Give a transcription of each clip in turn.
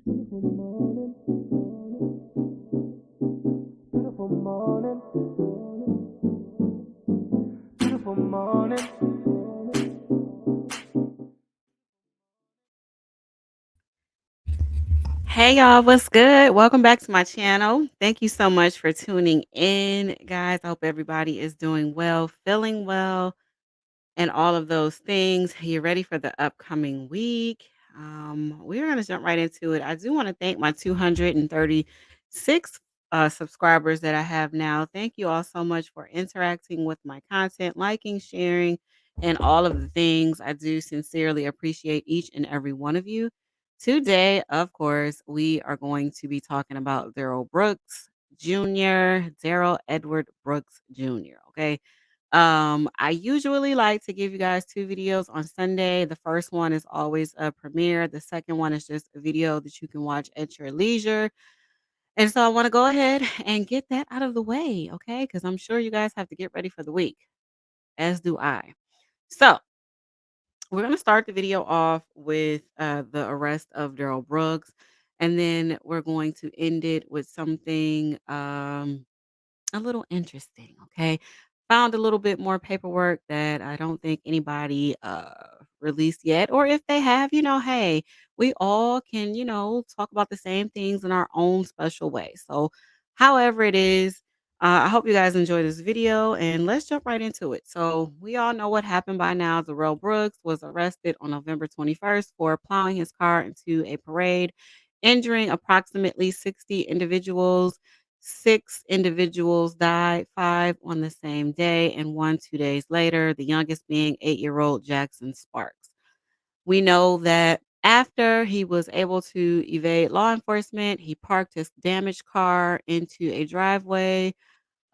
Beautiful morning, beautiful morning, beautiful morning. Hey y'all, what's good? Welcome back to my channel. Thank you so much for tuning in, guys. I hope everybody is doing well, feeling well, and all of those things. You're ready for the upcoming week. We're going to jump right into it. I do want to thank my 236 subscribers that I have now. Thank you all so much for interacting with my content, liking, sharing, and all of the things. I do sincerely appreciate each and every one of you. Today, of course, we are going to be talking about Darrell Brooks Jr., Darrell Edward Brooks Jr. Okay. I usually like to give you guys 2 videos on Sunday. The first one is always a premiere. The second one is just a video that you can watch at your leisure. And so I want to go ahead and get that out of the way, okay? Because I'm sure you guys have to get ready for the week, as do I. So we're going to start the video off with the arrest of Darrell Brooks, and then we're going to end it with something a little interesting, okay? Found a little bit more paperwork that I don't think anybody released yet. Or if they have, hey, we all can, talk about the same things in our own special way. So, however it is, I hope you guys enjoy this video and let's jump right into it. So, we all know what happened by now. Darrell Brooks was arrested on November 21st for plowing his car into a parade, injuring approximately 60 individuals. 6 individuals died, 5 on the same day, and 1 2 days later, the youngest being 8-year-old Jackson Sparks. We know that after he was able to evade law enforcement, he parked his damaged car into a driveway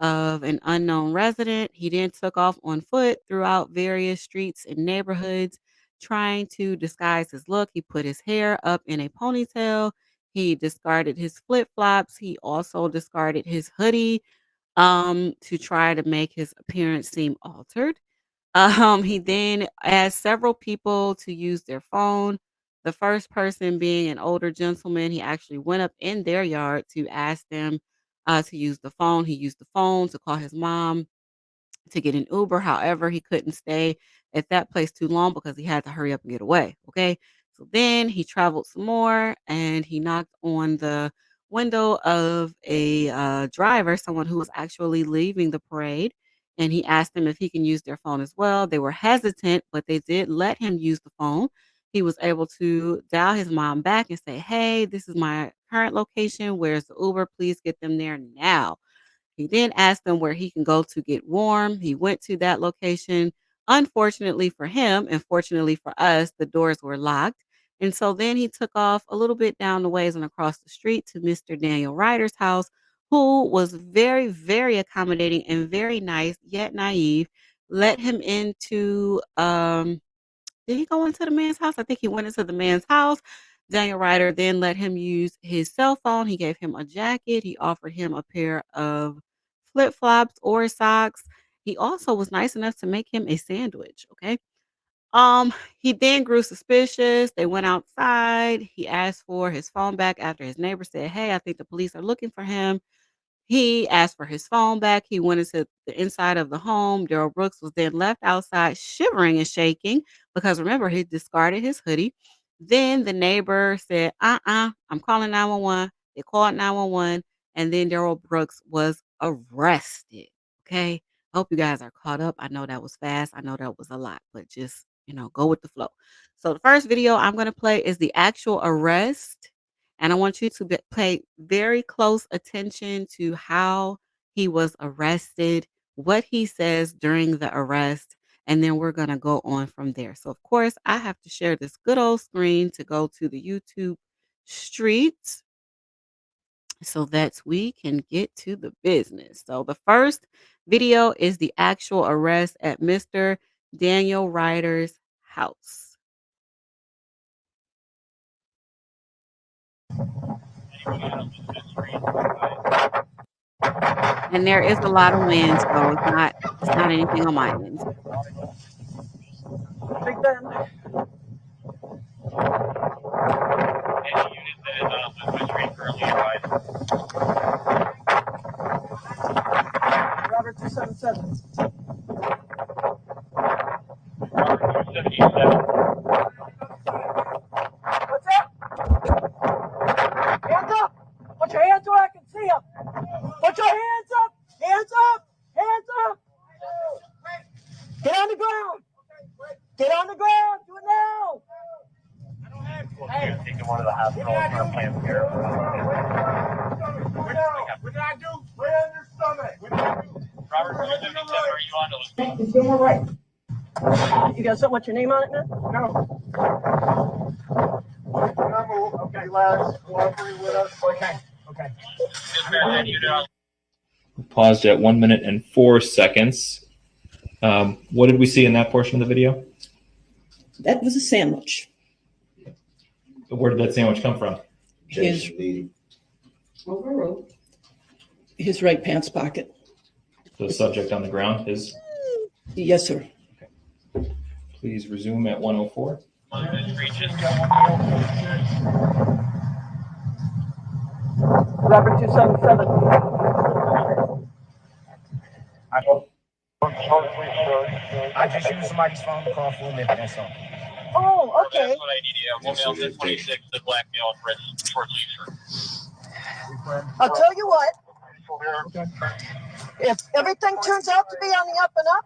of an unknown resident. He then took off on foot throughout various streets and neighborhoods, trying to disguise his look. He put his hair up in a ponytail. He discarded his flip flops. He also discarded his hoodie to try to make his appearance seem altered. He then asked several people to use their phone. The first person being an older gentleman, he actually went up in their yard to ask them to use the phone. He used the phone to call his mom to get an Uber. However, he couldn't stay at that place too long because he had to hurry up and get away. Okay. So then he traveled some more and he knocked on the window of a driver, someone who was actually leaving the parade. And he asked them if he can use their phone as well. They were hesitant, but they did let him use the phone. He was able to dial his mom back and say, "Hey, this is my current location. Where's the Uber? Please get them there now." He then asked them where he can go to get warm. He went to that location. Unfortunately for him, and fortunately for us, the doors were locked. And so then he took off a little bit down the ways and across the street to Mr. Daniel Ryder's house, who was very, very accommodating and very nice, yet naive. Let him into did he go into the man's house? I think he went into the man's house. Daniel Ryder then let him use his cell phone. He gave him a jacket. He offered him a pair of flip flops or socks. He also was nice enough to make him a sandwich. Okay. He then grew suspicious. They went outside. He asked for his phone back after his neighbor said, "Hey, I think the police are looking for him." He asked for his phone back. He went into the inside of the home. Darrell Brooks was then left outside shivering and shaking because remember, he discarded his hoodie. Then the neighbor said, I'm calling 911. They called 911, and then Darrell Brooks was arrested. Okay. I hope you guys are caught up. I know that was fast. I know that was a lot, but just, go with the flow. So the first video I'm going to play is the actual arrest, and I want you to pay very close attention to how he was arrested, what he says during the arrest, and then we're going to go on from there. So, of course, I have to share this good old screen to go to the YouTube streets so that we can get to the business. So, the first video is the actual arrest at Mr. Daniel Ryder's house. And there is a lot of wind, so it's not anything on my end. 277. What's that? Hands up! Put your hands where I can see them. Put your hands up! Hands up! Hands up! Get on the ground! Get on the ground! Do it now! Hey, taking one of the hospitals for a plan here. What did I do? Lay on your stomach. What did I do? Robert, are you on? It's doing right. You got something with your name on it, man? No. Okay, lads. Cooperate with us. Okay. Okay. Paused at 1 minute and 4 seconds. What did we see in that portion of the video? That was a sandwich. Where did that sandwich come from? His right pants pocket. The subject on the ground is? Yes, sir. Okay. Please resume at 1:04. Robert 277. I just used somebody's phone to call for a minute, that's all. Oh, okay. That's what I need. Yeah, we'll mail 1026 to blackmail and short leisure. I'll tell you what. If everything turns out to be on the up and up,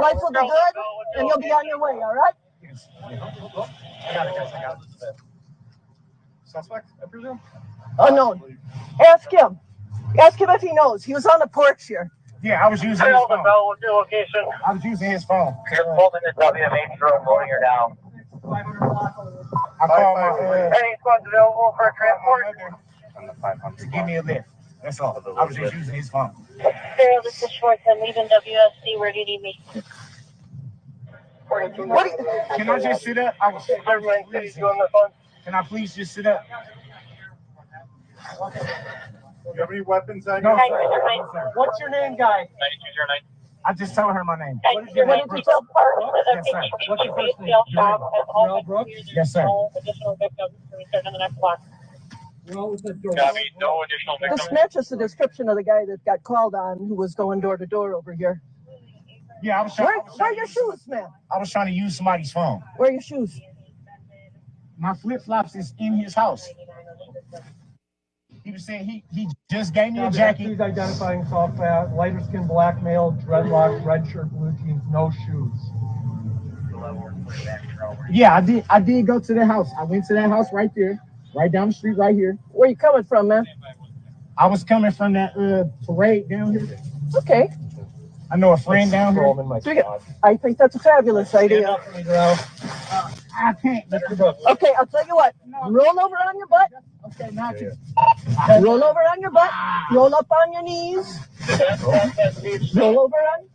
life will be good and you'll be on your way, all right? I got it. Suspect, I presume? Unknown. Ask him. Ask him if he knows. He was on the porch here. Yeah, I was using his phone. What's your location? I was using his phone. You're holding the WMH room, holding her down. I called my Any squads available for a transport? to give me a lift. That's all. I was just using his phone. Darrell, this is Schwartz. I'm leaving WSC. Where do you need me? What? Can I just sit up? I was Can I please just sit up? You have any weapons on you? No, sir. What's your name, guy? 9209. I just told her my name. What did you tell Park? Yes, sir. What's your first name? Darrell Brooks? Yes, sir. Additional victims. We start on the next block. Copy. No additional This victims. matches the description of the guy that got called on who was going door to door over here. Yeah, I was trying. Where are your shoes, man? I was trying to use somebody's phone. Where are your shoes? My flip flops is in his house. He was saying he just gave me a jacket. He's identifying soft fat, lighter skin, black male, dreadlocks, red shirt, blue jeans, no shoes. Yeah, I did go to the house. I went to that house right there, right down the street, right here. Where you coming from, man? I was coming from that parade down here. Okay. I know a friend down here. I think that's a fabulous idea. I can't. Okay, I'll tell you what. Roll over on your butt. Okay, not you. Roll over on your butt. Roll up on your knees. Roll over on.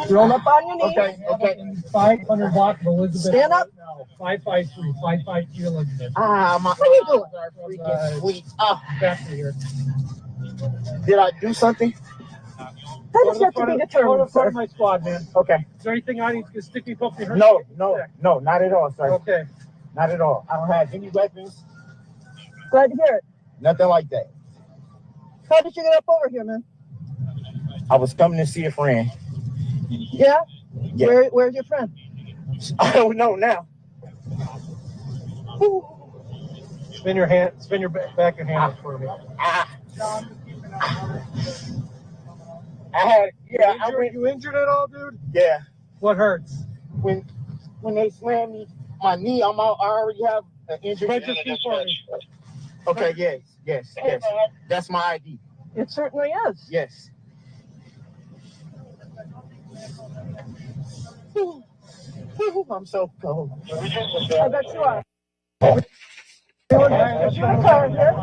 Roll up on your knees. Okay. 500 block of Elizabeth. Stand up. 553, 552 Elizabeth. My What are you doing? freaking sweet. Back here. Did I do something? That is yet to be Go to determined, the front sir. of my squad, man. Okay. Is there anything I need to stick me, poke me, hurt No, me? not at all, sir. Okay. Not at all. I don't have any weapons. Glad to hear it. Nothing like that. How did you get up over here, man? I was coming to see a friend. Yeah? Yeah. Where's your friend? I don't know now. Spin your back your hand for me. You injured at all, dude? Yeah. What hurts? When they slammed me, my knee, I already have an injury. Spread your feet for me. Okay, yes. That's my ID. It certainly is. Yes. I'm so cold. I bet you are. Is you in a car here?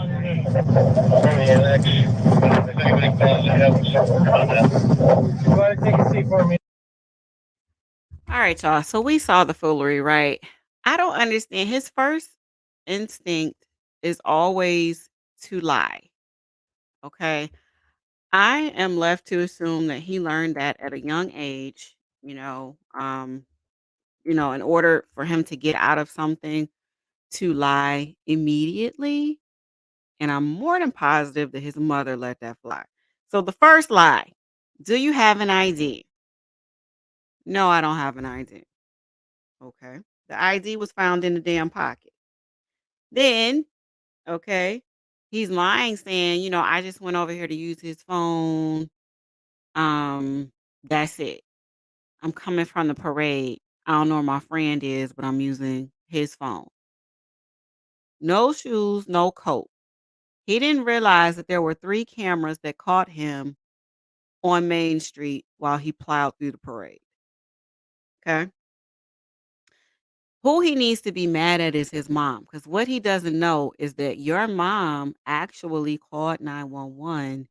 Go ahead and take a seat for me. All right, y'all. So we saw the foolery, right? I don't understand. His first instinct is always to lie. Okay. I am left to assume that he learned that at a young age, in order for him to get out of something, to lie immediately. And I'm more than positive that his mother let that fly. So the first lie, do you have an ID? No, I don't have an ID. Okay. The ID was found in the damn pocket. Then, okay, he's lying saying, I just went over here to use his phone. That's it. I'm coming from the parade. I don't know where my friend is, but I'm using his phone. No shoes, no coat. He didn't realize that there were 3 cameras that caught him on Main Street while he plowed through the parade. Okay. Who he needs to be mad at is his mom, because what he doesn't know is that your mom actually called 911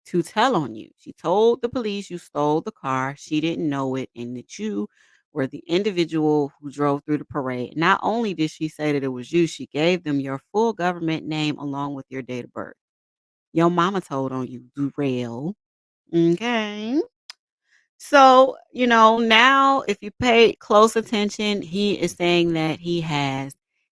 to tell on you. She told the police you stole the car. She didn't know it, and that you were the individual who drove through the parade. Not only did she say that it was you, she gave them your full government name along with your date of birth. Your mama told on you, Darrell. Okay. So, now if you pay close attention, he is saying that he has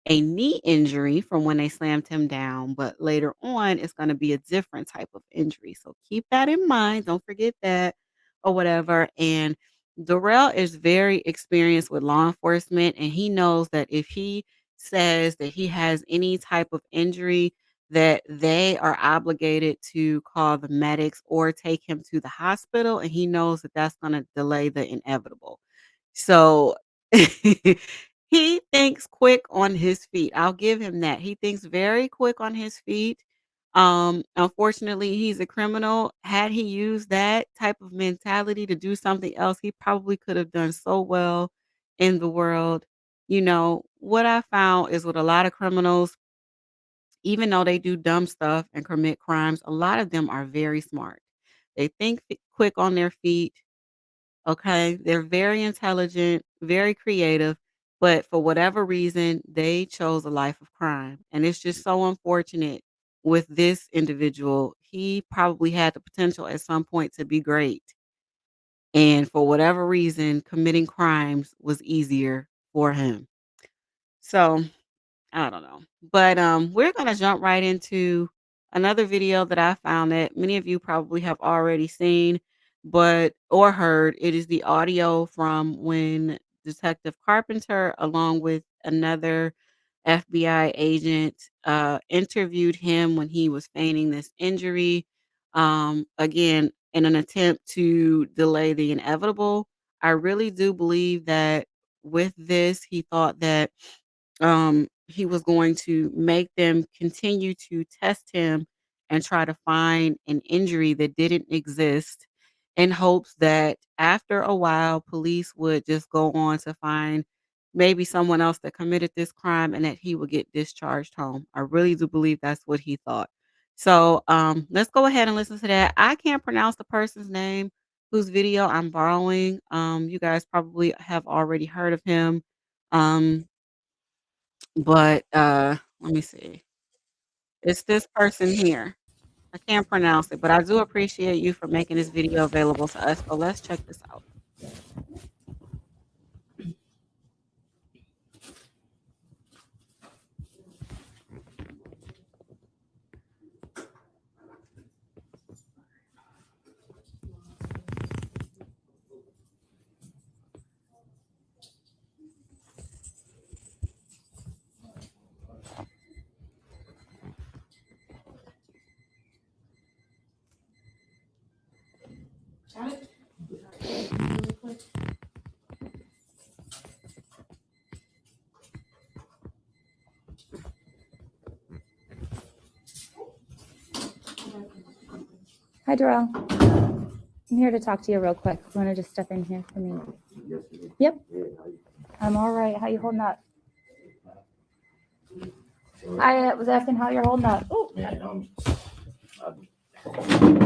a knee injury from when they slammed him down, but later on it's going to be a different type of injury. So keep that in mind. Don't forget that or whatever. And Darrell is very experienced with law enforcement, and he knows that if he says that he has any type of injury, that they are obligated to call the medics or take him to the hospital, and he knows that that's gonna delay the inevitable. So, he thinks quick on his feet. I'll give him that. He thinks very quick on his feet. Unfortunately, he's a criminal. Had he used that type of mentality to do something else, he probably could have done so well in the world. What I found is with a lot of criminals, even though they do dumb stuff and commit crimes, a lot of them are very smart. They think quick on their feet. Okay. They're very intelligent, very creative, but for whatever reason, they chose a life of crime. And it's just so unfortunate with this individual. He probably had the potential at some point to be great. And for whatever reason, committing crimes was easier for him. So I don't know. But we're gonna jump right into another video that I found that many of you probably have already seen, but or heard. It is the audio from when Detective Carpenter, along with another FBI agent, interviewed him when he was feigning this injury. Again, in an attempt to delay the inevitable. I really do believe that with this, he thought that he was going to make them continue to test him and try to find an injury that didn't exist in hopes that after a while, police would just go on to find maybe someone else that committed this crime and that he would get discharged home. I really do believe that's what he thought. So let's go ahead and listen to that. I can't pronounce the person's name whose video I'm borrowing. You guys probably have already heard of him. Um, but, let me see. It's this person here. I can't pronounce it, but I do appreciate you for making this video available to us. So let's check this out. Hi, Darrell. I'm here to talk to you real quick. You want to just step in here for me? Yep. I'm all right. How you holding up? I was asking how you're holding up. Oh, Man, I found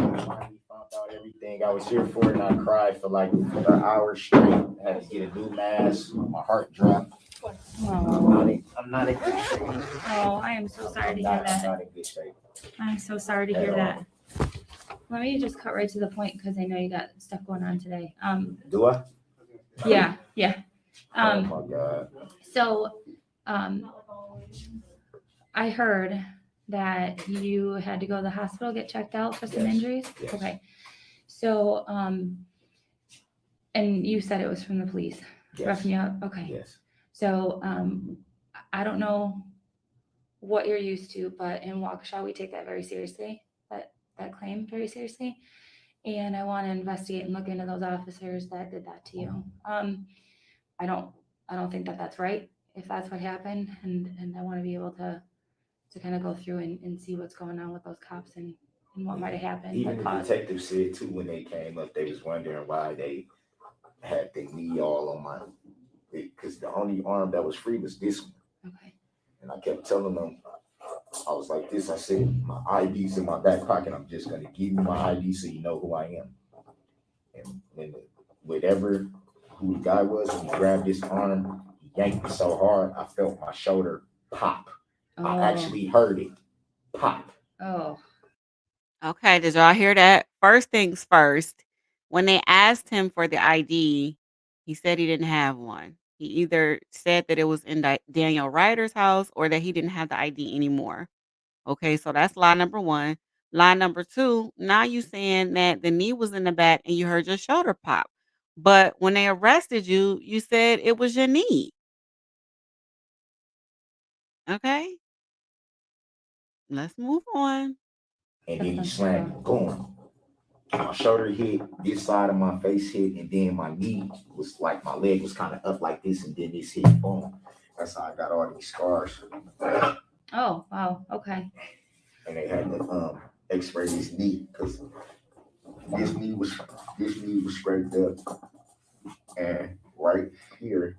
out everything I was here for, and I cried for like an hour straight. I had to get a new mask. My heart dropped. Oh, I'm not in good shape. I am so sorry to hear I'm that. not in good shape. I'm so sorry to hear that. Let me just cut right to the point because I know you got stuff going on today. Do I? Yeah. Oh my God. So, I heard that you had to go to the hospital, get checked out for some Yes, injuries? yes. Okay. So, and you said it was from the police Yes. roughing you up? Okay. Yes. So, I don't know what you're used to, but in Waukesha, we take that very seriously, that claim very seriously. And I want to investigate and look into those officers that did that to you. I don't think that that's right if that's what happened. And I want to be able to kind of go through and see what's going on with those cops and what might have happened. Even that the caused- detective said too when they came up, they was wondering why they had the knee all on my, because the only arm that was free was this one. Okay. And I kept telling them, I was like this, I said, my ID's in my back pocket. I'm just gonna give you my ID so you know who I am. And when whatever who the guy was, when he grabbed this arm, he yanked me so hard, I felt my shoulder pop. Oh. I actually heard it pop. Oh. Okay, did y'all hear that? First things first, when they asked him for the ID, he said he didn't have one. He either said that it was in Daniel Ryder's house or that he didn't have the ID anymore. Okay, so that's lie number one. Lie number two, now you saying that the knee was in the back and you heard your shoulder pop. But when they arrested you, you said it was your knee. Okay, let's move on. And then he slammed, boom. My shoulder hit, this side of my face hit, and then my knee was like my leg was kind of up like this, and then this hit, boom. That's how I got all these scars. Oh, wow. Okay. And they had to X-ray this knee because this knee was scraped up, and right here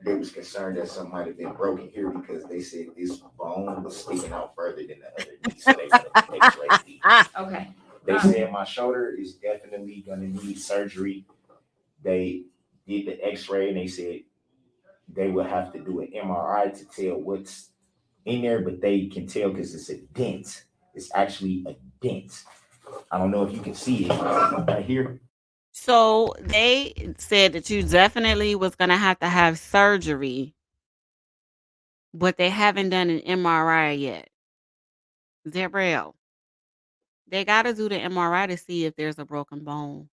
they was concerned that something might have been broken here because they said this bone was sticking out further than the other knee, so they wanted to X-ray the knee. Okay. They said my shoulder is definitely gonna need surgery. They did the X-ray and they said they will have to do an MRI to tell what's in there, but they can tell because it's a dent. It's actually a dent. I don't know if you can see it right here. So they said that you definitely was gonna have to have surgery, but they haven't done an MRI yet. Darrell, they gotta do the MRI to see if there's a broken bone.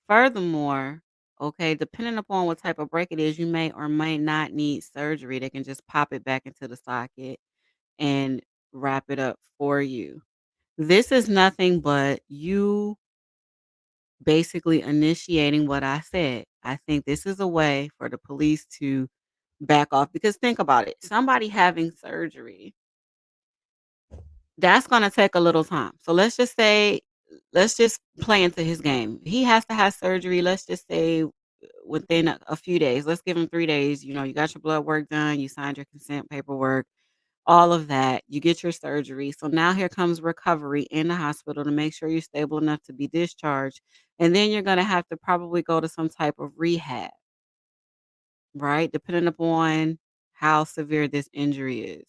Furthermore, okay, depending upon what type of break it is, you may or may not need surgery. They can just pop it back into the socket and wrap it up for you. This is nothing but you basically initiating what I said. I think this is a way for the police to back off because think about it. Somebody having surgery, that's going to take a little time. So let's just say, let's just play into his game. He has to have surgery. Let's just say within a few days. Let's give him 3 days. You know, you got your blood work done, you signed your consent paperwork, all of that. You get your surgery. So now here comes recovery in the hospital to make sure you're stable enough to be discharged. And then you're going to have to probably go to some type of rehab, right? Depending upon how severe this injury is.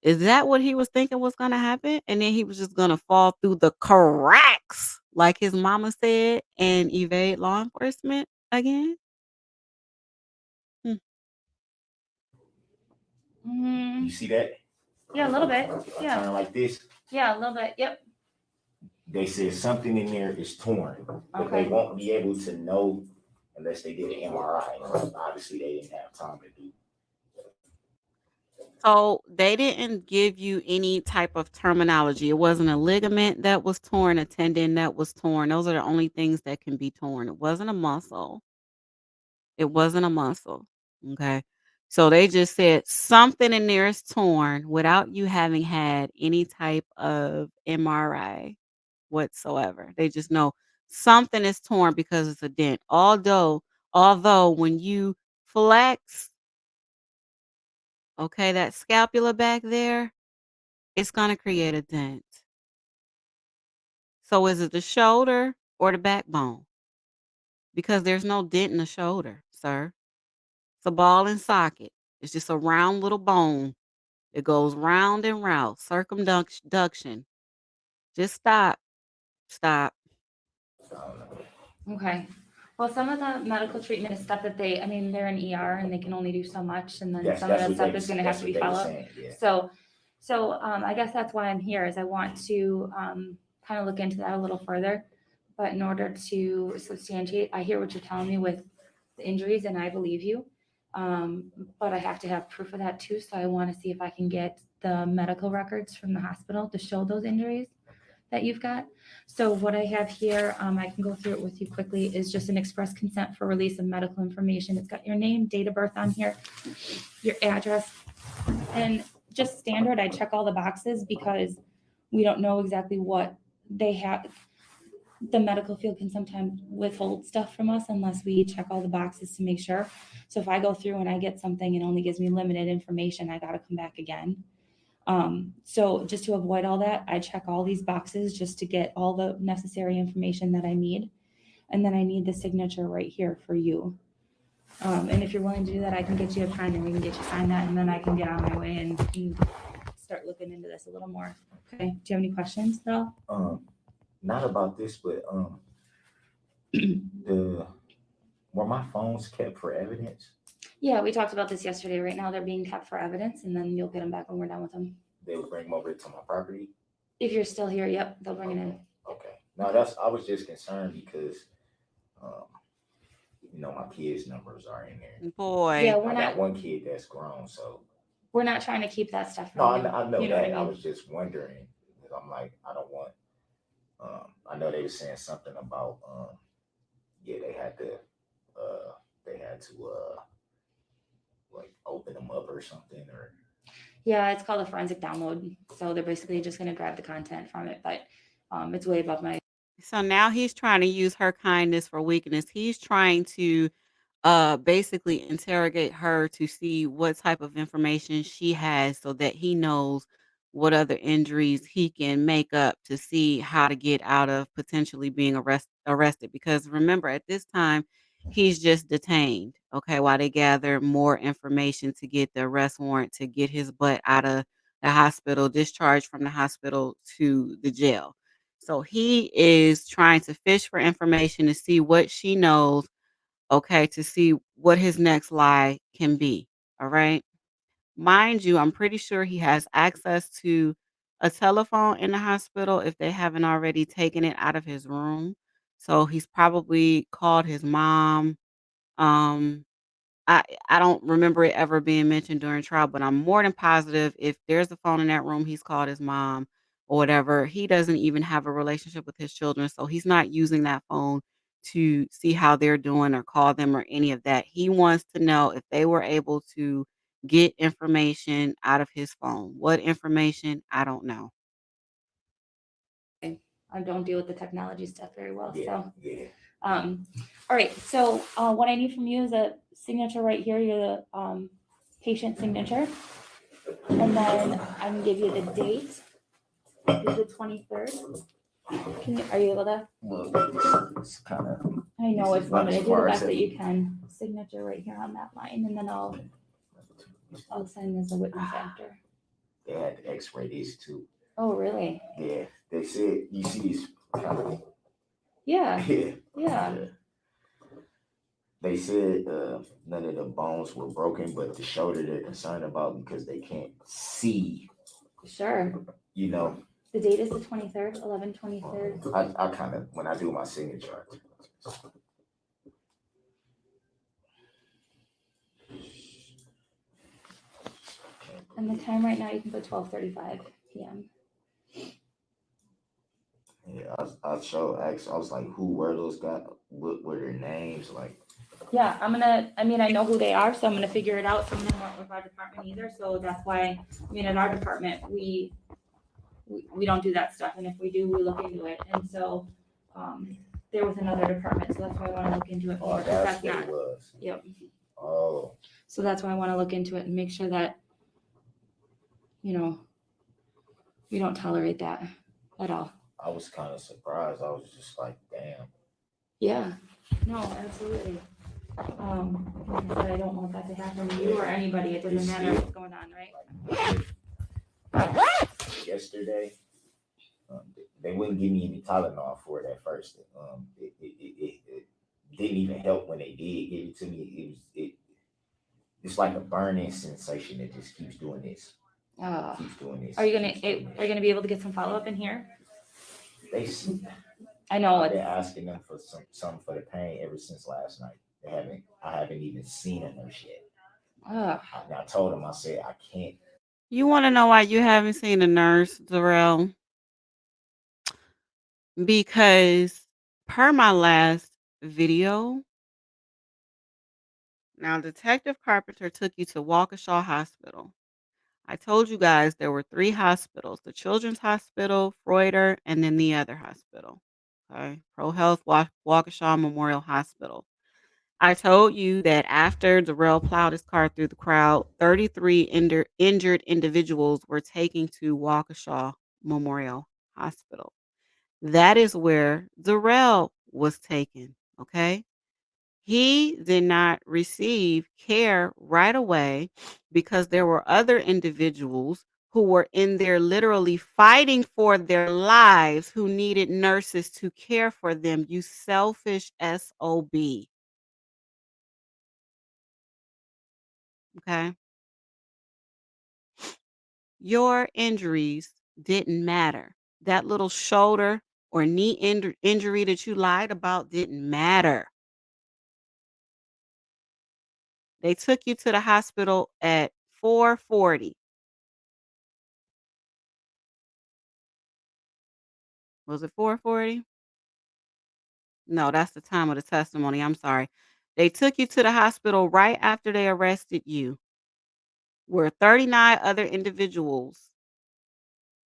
Is that what he was thinking was going to happen? And then he was just going to fall through the cracks, like his mama said, and evade law enforcement again? Hmm. You see that? Yeah, a little bit. I Yeah. turn like this. Yeah, a little bit. Yep. They said something in there is torn, but Okay. they won't be able to know unless they did an MRI. Obviously, they didn't have time to do. So they didn't give you any type of terminology. It wasn't a ligament that was torn, a tendon that was torn. Those are the only things that can be torn. It wasn't a muscle. It wasn't a muscle. Okay. So they just said something in there is torn without you having had any type of MRI whatsoever. They just know something is torn because it's a dent. Although when you flex, okay, that scapula back there, it's going to create a dent. So is it the shoulder or the backbone? Because there's no dent in the shoulder, sir. It's a ball and socket. It's just a round little bone. It goes round and round. Circumduction. Just stop. Stop. Okay. Well, some of the medical treatment is stuff that they're in ER and they can only do so much, and then Yes, some of that's that what stuff they is gonna have to be that's what they were followed. saying, yeah. So I guess that's why I'm here, is I want to kind of look into that a little further. But in order to substantiate, I hear what you're telling me with the injuries, and I believe you. But I have to have proof of that too, so I want to see if I can get the medical records from the hospital to show those injuries that you've got. So what I have here, I can go through it with you quickly, is just an express consent for release of medical information. It's got your name, date of birth on here, your address, and just standard. I check all the boxes because we don't know exactly what they have. The medical field can sometimes withhold stuff from us unless we check all the boxes to make sure. So if I go through and I get something and only gives me limited information, I got to come back again. So just to avoid all that, I check all these boxes just to get all the necessary information that I need. And then I need the signature right here for you. And if you're willing to do that, I can get you a pen and we can get you signed that, and then I can get on my way and start looking into this a little more. Okay. Do you have any questions at all? Not about this, but were my phones kept for evidence? Yeah, we talked about this yesterday. Right now they're being kept for evidence, and then you'll get them back when we're done with them. They would bring them over to my property? If you're still here, yep, they'll bring it in. Okay. No, I was just concerned because, my kids' numbers are in there. Boy. Yeah, I got one kid that's grown, so. We're not trying to keep that stuff No, from you. I know You know that. what I I mean? was just wondering, because I'm like, I don't want, I know they were saying something about, they had to, like open them up or something, or. Yeah, it's called a forensic download. So they're basically just going to grab the content from it, but it's way above my. So now he's trying to use her kindness for weakness. He's trying to basically interrogate her to see what type of information she has so that he knows what other injuries he can make up to see how to get out of potentially being arrested. Because remember, at this time, he's just detained, okay, while they gather more information to get the arrest warrant to get his butt out of the hospital, discharged from the hospital to the jail. So he is trying to fish for information to see what she knows, okay, to see what his next lie can be. All right. Mind you, I'm pretty sure he has access to a telephone in the hospital if they haven't already taken it out of his room. So he's probably called his mom. Um, I don't remember it ever being mentioned during trial, but I'm more than positive if there's a phone in that room, he's called his mom or whatever. He doesn't even have a relationship with his children, so he's not using that phone to see how they're doing or call them or any of that. He wants to know if they were able to get information out of his phone. What information? I don't know. I don't deal with the technology stuff very well. Yeah, So, yeah. all right. So, what I need from you is a signature right here. You're the patient signature, and then I can give you the date. It's the 23rd. Are you able to? Well, it's kind of. I know it's limited. Do the far best as that you can. Signature right here on that line, and then I'll sign as a witness after. They had to X-ray these too. Oh, really? Yeah, they said you see these. Yeah. Yeah. Yeah. They said none of the bones were broken, but the shoulder they're concerned about because they can't see. Sure. The date is the 23rd, 11/23rd. I kind of, when I do my signature. And the time right now, you can put 12:35 p.m. Yeah, I was like, who were those guys? What were their names? Like, Yeah, I know who they are, so I'm gonna figure it out. Some of them weren't with our department either, so that's why, in our department, we don't do that stuff, and if we do, we look into it. And so, there was another department, so that's why I wanna look into it more, because that's that's what not, it was. yep. Oh, So that's why I wanna look into it and make sure that, we don't tolerate that at all. I was kind of surprised. I was just like, damn. Yeah, no, absolutely. Like I said, I don't want that to happen to you or anybody. It doesn't matter what's going on, right? Yesterday, they wouldn't give me any Tylenol for it at first. didn't even help when they did give it to me. It's like a burning sensation that just keeps doing this. Keeps doing this. Are you keeps doing this. gonna be able to get some follow up in here? They I know I've been it's asking them for something for the pain ever since last night. I haven't even seen a nurse yet. I told them, I said I can't. You want to know why you haven't seen a nurse, Darrell? Because per my last video, now Detective Carpenter took you to Waukesha Hospital. I told you guys there were 3 hospitals, the Children's Hospital, Freuder, and then the other hospital. Okay. Pro Health Waukesha Memorial Hospital. I told you that after Darrell plowed his car through the crowd, 33 injured individuals were taken to Waukesha Memorial Hospital. That is where Darrell was taken. Okay. He did not receive care right away because there were other individuals who were in there literally fighting for their lives who needed nurses to care for them. You selfish SOB. Okay. Your injuries didn't matter. That little shoulder or knee injury that you lied about didn't matter. They took you to the hospital at 4:40. Was it 4:40? No, that's the time of the testimony. I'm sorry. They took you to the hospital right after they arrested you, where 39 other individuals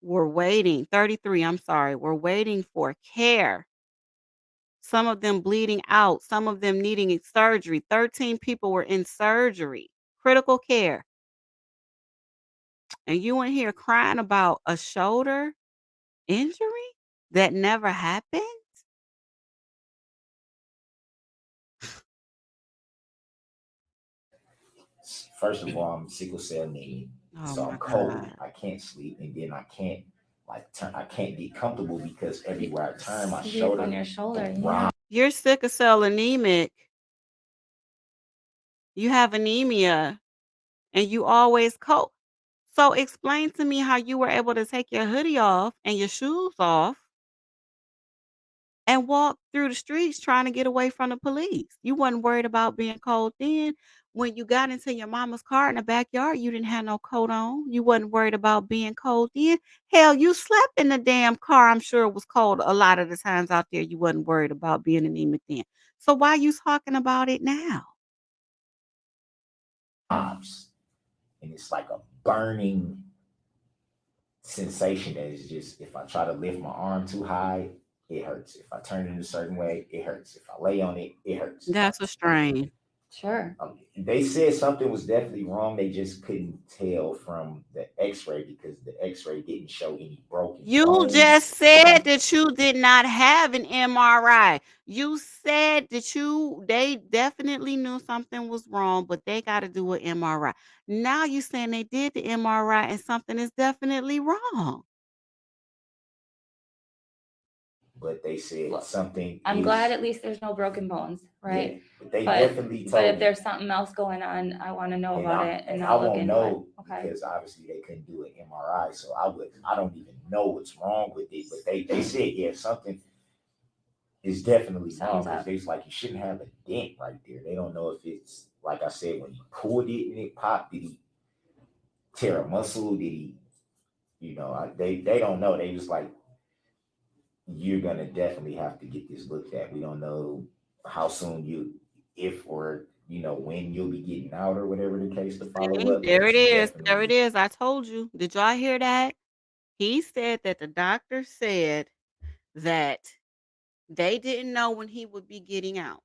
were waiting, 33, I'm sorry, were waiting for care. Some of them bleeding out, some of them needing surgery. 13 people were in surgery, critical care. And you in here crying about a shoulder injury that never happened? First of all, I'm sickle cell anemia, Oh so I'm my cold. God. I can't sleep, and then I can't I can't be comfortable because everywhere I turn, my sleep shoulder on your shoulder. rock. You're sickle cell anemic. You have anemia and you always cold. So explain to me how you were able to take your hoodie off and your shoes off and walk through the streets trying to get away from the police. You wasn't worried about being cold then. When you got into your mama's car in the backyard, you didn't have no coat on. You wasn't worried about being cold then. Hell, you slept in the damn car. I'm sure it was cold a lot of the times out there. You wasn't worried about being anemic then. So why you talking about it now? Arms, and it's like a burning sensation that is just, if I try to lift my arm too high, it hurts. If I turn it a certain way, it hurts. If I lay on it, it hurts. That's a strain. Sure. They said something was definitely wrong. They just couldn't tell from the X-ray because the X-ray didn't show any broken You bones. just said that you did not have an MRI. You said that they definitely knew something was wrong, but they got to do an MRI. Now you saying they did the MRI and something is definitely wrong. But they said Look, something. I'm glad at least there's no broken bones, right? Yeah, but they But definitely told but if me. there's something else going on, I want to know And about I, it and and I I'll look won't into know it. Okay. because obviously they couldn't do an MRI, so I don't even know what's wrong with it. But they said, yeah, something is definitely wrong Sounds because up. they was like, you shouldn't have a dent right there. They don't know if it's, like I said, when he pulled it and it popped, did he tear a muscle? Did he, they don't know. They was like, you're gonna definitely have to get this looked at. We don't know how soon if or when you'll be getting out or whatever the case to follow See, up. there But it you is. There it definitely, is. I told you. Did y'all hear that? He said that the doctor said that they didn't know when he would be getting out.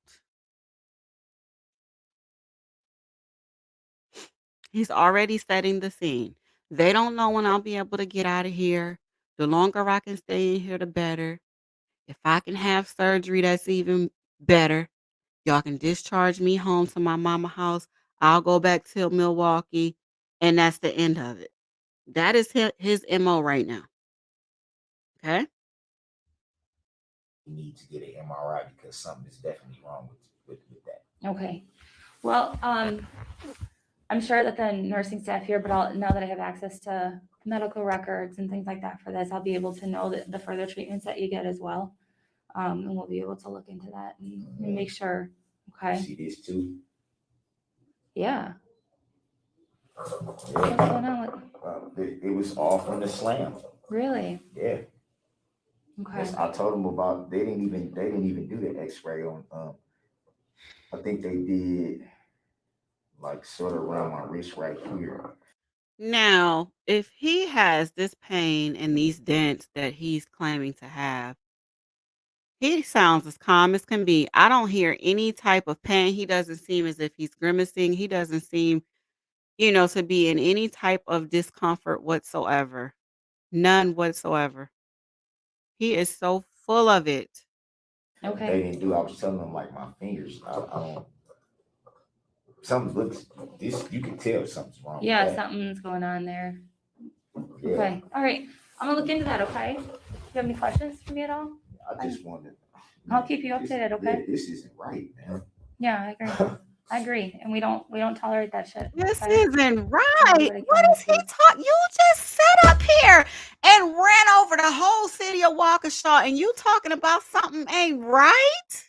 He's already setting the scene. They don't know when I'll be able to get out of here. The longer I can stay in here, the better. If I can have surgery, that's even better. Y'all can discharge me home to my mama house. I'll go back to Milwaukee, and that's the end of it. That is his MO right now. Okay? need to get an MRI because something is definitely wrong with that. Okay. Well, I'm sure that the nursing staff here, but now that I have access to medical records and things like that for this, I'll be able to know that the further treatments that you get as well. And we'll be able to look into that and make sure. Okay. See this too? Yeah. Yeah. What's going on with? It was all from the slam. Really? Yeah. Okay. Yes, I told them about. They didn't even do the X-ray on. I think they did like sort of around my wrist right here. Now, if he has this pain and these dents that he's claiming to have, he sounds as calm as can be. I don't hear any type of pain. He doesn't seem as if he's grimacing. He doesn't seem, to be in any type of discomfort whatsoever. None whatsoever. He is so full of it. Okay. They didn't do. I was telling them like my fingers. I don't. Something looks. This you can tell something's wrong. Yeah, with that. something's going on there. Yeah. Okay. All right. I'm gonna look into that. Okay. Do you have any questions for me at all? I just wanted. I'll keep you updated. Okay. This isn't right, man. Yeah, I agree. I agree. And we don't tolerate that shit. This okay? isn't right. Everybody What can is he see. talking? You just sat up here and ran over the whole city of Waukesha, and you talking about something ain't right?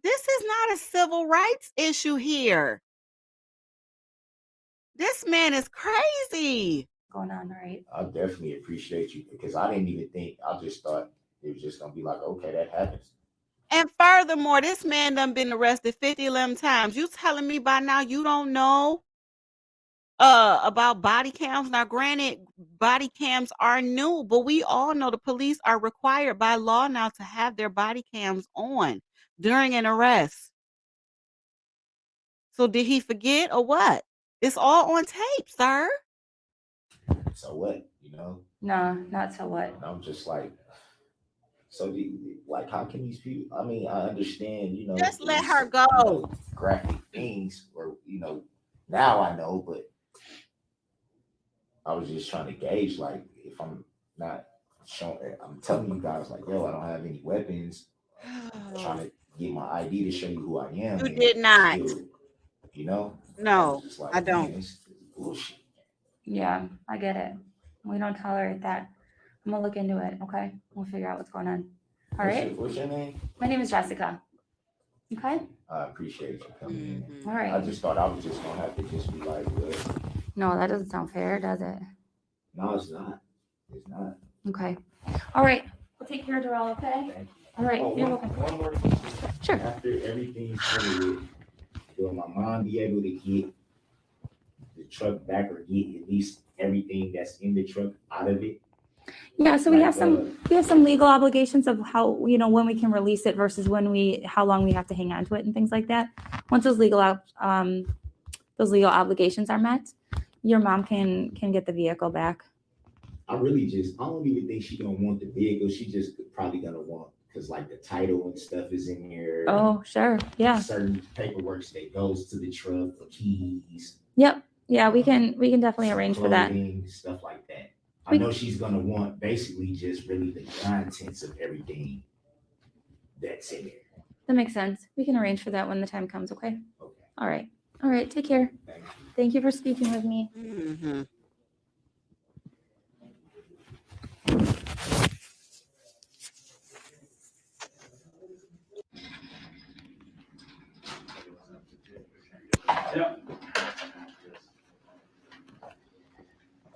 This is not a civil rights issue here. This man is crazy. Going on, right? I definitely appreciate you because I didn't even think. I just thought it was just gonna be like, okay, that happens. And furthermore, this man done been arrested 50 times. You telling me by now you don't know about body cams? Now, granted, body cams are new, but we all know the police are required by law now to have their body cams on during an arrest. So did he forget or what? It's all on tape, sir. So what, No, not so what. And I'm just like, so like, how can these people? I mean, I understand, Just let these, her go. graphic things, or now I know, but I was just trying to gauge, like, if I'm not showing, I'm telling you guys, like, yo, I don't have any weapons. I'm trying to get my ID to show you who I am. You did not. Still, No, just like, I don't. man, this is bullshit. Yeah, I get it. We don't tolerate that. I'm gonna look into it. Okay, we'll figure out what's going on. All right. What's your name? My name is Jessica. Okay. I appreciate you coming in. All right. I just thought I was just gonna have to just be like, No, that doesn't sound fair, does it? no, it's not. It's not. Okay. All right. We'll take care of Darrell, okay? Thank you. All right. Oh, You're one welcome. more thing. Sure. After everything's finished, will my mom be able to get the truck back or get at least everything that's in the truck out of it? Yeah, so we Like, have some legal obligations of how, when we can release it versus how long we have to hang on to it and things like that. Once those legal obligations are met, your mom can get the vehicle back. I don't even think she's gonna want the vehicle. She just probably gonna want, because like the title and stuff is in here. Oh, sure. Yeah. Certain paperwork that goes to the truck, the keys. Yep. Yeah, we can definitely arrange for that. Stuff like that. I know she's gonna want basically just really the contents of everything that's in there. That makes sense. We can arrange for that when the time comes, okay? Okay. All right. All right. Take care. Thank you. Thank you for speaking with me. Mm-hmm.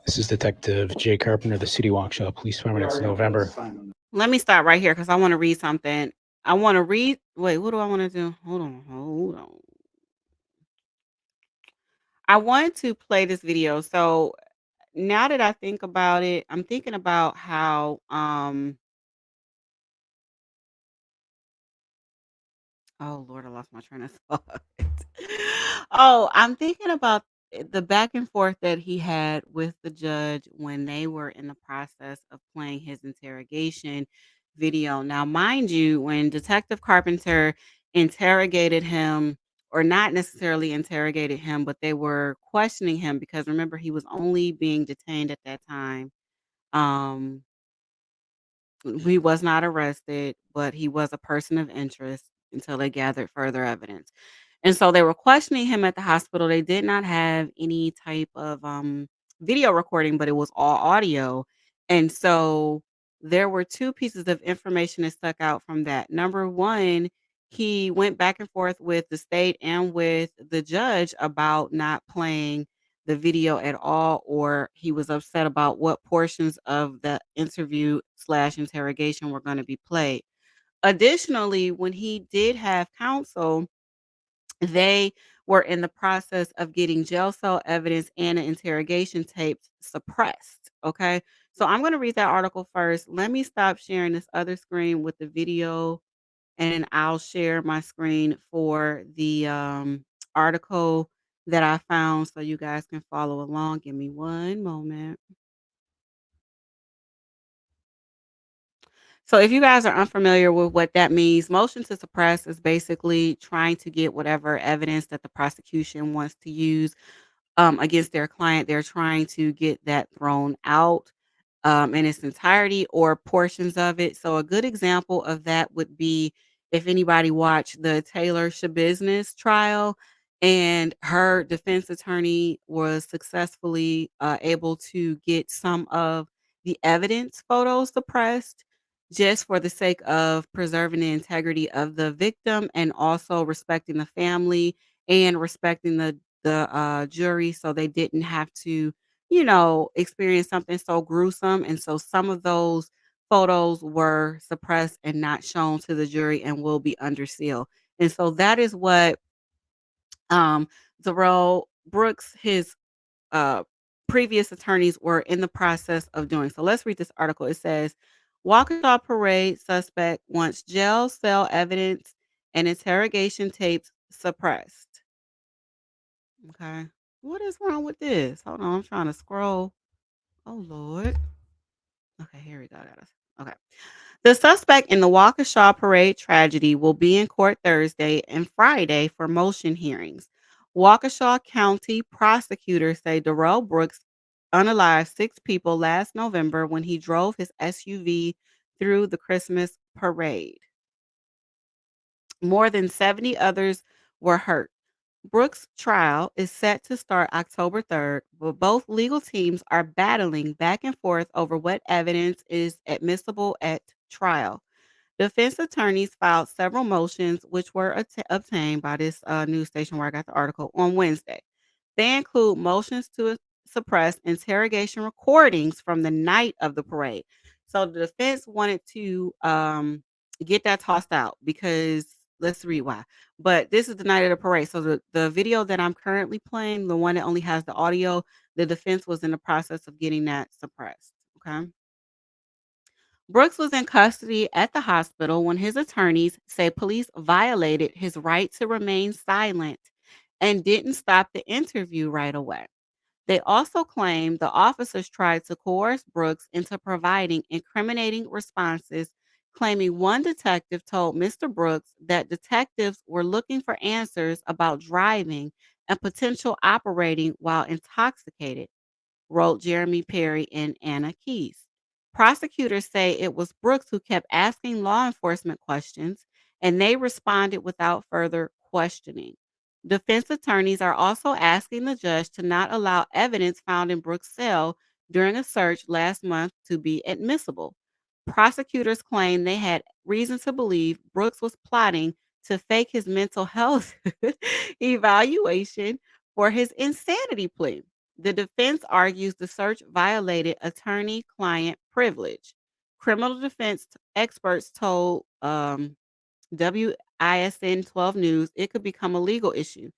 This is Detective Jay Carpenter, the City Waukesha Police Department. It's November. Let me stop right here because I want to read something. Wait, what do I want to do? Hold on. I want to play this video. So now that I think about it, I'm thinking about how oh Lord, I lost my train of thought. Oh, I'm thinking about the back and forth that he had with the judge when they were in the process of playing his interrogation video. Now, mind you, when Detective Carpenter interrogated him, or not necessarily interrogated him, but they were questioning him because remember, he was only being detained at that time. Um, He was not arrested, but he was a person of interest until they gathered further evidence. And so they were questioning him at the hospital. They did not have any type of video recording, but it was all audio. And so there were two pieces of information that stuck out from that. Number one, he went back and forth with the state and with the judge about not playing the video at all, or he was upset about what portions of the interview slash interrogation were going to be played. Additionally, when he did have counsel, they were in the process of getting jail cell evidence and an interrogation tapes suppressed. Okay. So I'm going to read that article first. Let me stop sharing this other screen with the video, and I'll share my screen for the article that I found so you guys can follow along. Give me one moment. So, if you guys are unfamiliar with what that means, motion to suppress is basically trying to get whatever evidence that the prosecution wants to use against their client. They're trying to get that thrown out in its entirety or portions of it. So, a good example of that would be if anybody watched the Taylor Schabusiness trial and her defense attorney was successfully able to get some of the evidence photos suppressed just for the sake of preserving the integrity of the victim and also respecting the family and respecting the jury so they didn't have to, experience something so gruesome. And so some of those photos were suppressed and not shown to the jury and will be under seal. And so that is what um Darrell Brooks, his uh previous attorneys were in the process of doing. So let's read this article. It says Waukesha parade suspect wants jail cell evidence and interrogation tapes suppressed. Okay. What is wrong with this? Hold on, I'm trying to scroll. Oh Lord. Okay, here we go. Okay. The suspect in the Waukesha parade tragedy will be in court Thursday and Friday for motion hearings. Waukesha County prosecutors say Darrell Brooks unalived 6 people last November when he drove his SUV through the Christmas parade. More than 70 others were hurt. Brooks' trial is set to start October 3rd, but both legal teams are battling back and forth over what evidence is admissible at trial. Defense attorneys filed several motions, which were obtained by this news station where I got the article on Wednesday. They include motions to suppress interrogation recordings from the night of the parade. So the defense wanted to get that tossed out because let's read why. But this is the night of the parade. So the video that I'm currently playing, the one that only has the audio, the defense was in the process of getting that suppressed. Okay. Brooks was in custody at the hospital when his attorneys say police violated his right to remain silent and didn't stop the interview right away. They also claim the officers tried to coerce Brooks into providing incriminating responses, claiming one detective told Mr. Brooks that detectives were looking for answers about driving and potential operating while intoxicated, wrote Jeremy Perry and Anna Keys. Prosecutors say it was Brooks who kept asking law enforcement questions, and they responded without further questioning. Defense attorneys are also asking the judge to not allow evidence found in Brooks' cell during a search last month to be admissible. Prosecutors claim they had reason to believe Brooks was plotting to fake his mental health evaluation for his insanity plea. The defense argues the search violated attorney client privilege. Criminal defense experts told WISN 12 News it could become a legal issue.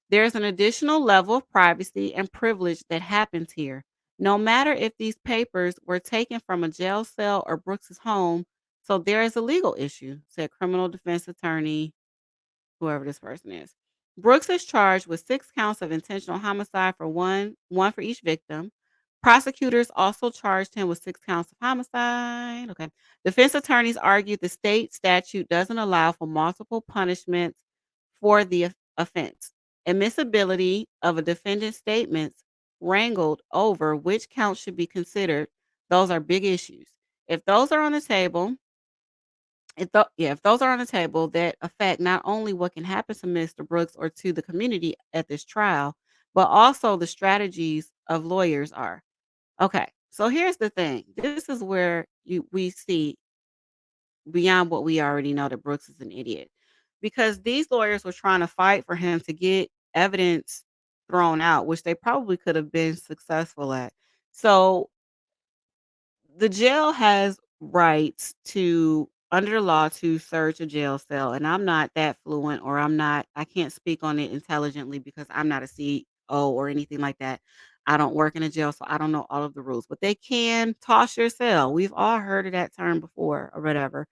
There's an additional level of privacy and privilege that happens here. No matter if these papers were taken from a jail cell or Brooks's home, so there is a legal issue, said criminal defense attorney whoever this person is. Brooks is charged with 6 counts of intentional homicide for one for each victim. Prosecutors also charged him with 6 counts of homicide. Okay. Defense attorneys argued the state statute doesn't allow for multiple punishments for the offense. Admissibility of a defendant's statements wrangled over which count should be considered. Those are big issues. if those are on the table, if those are on the table, that affect not only what can happen to Mr. Brooks or to the community at this trial, but also the strategies of lawyers are. Okay, so here's the thing. This is where we see beyond what we already know that Brooks is an idiot. Because these lawyers were trying to fight for him to get evidence thrown out, which they probably could have been successful at. So the jail has rights to under the law to search a jail cell, and I'm not that fluent, or I can't speak on it intelligently because I'm not a CEO or anything like that. I don't work in a jail, so I don't know all of the rules, but they can toss your cell. We've all heard of that term before or whatever.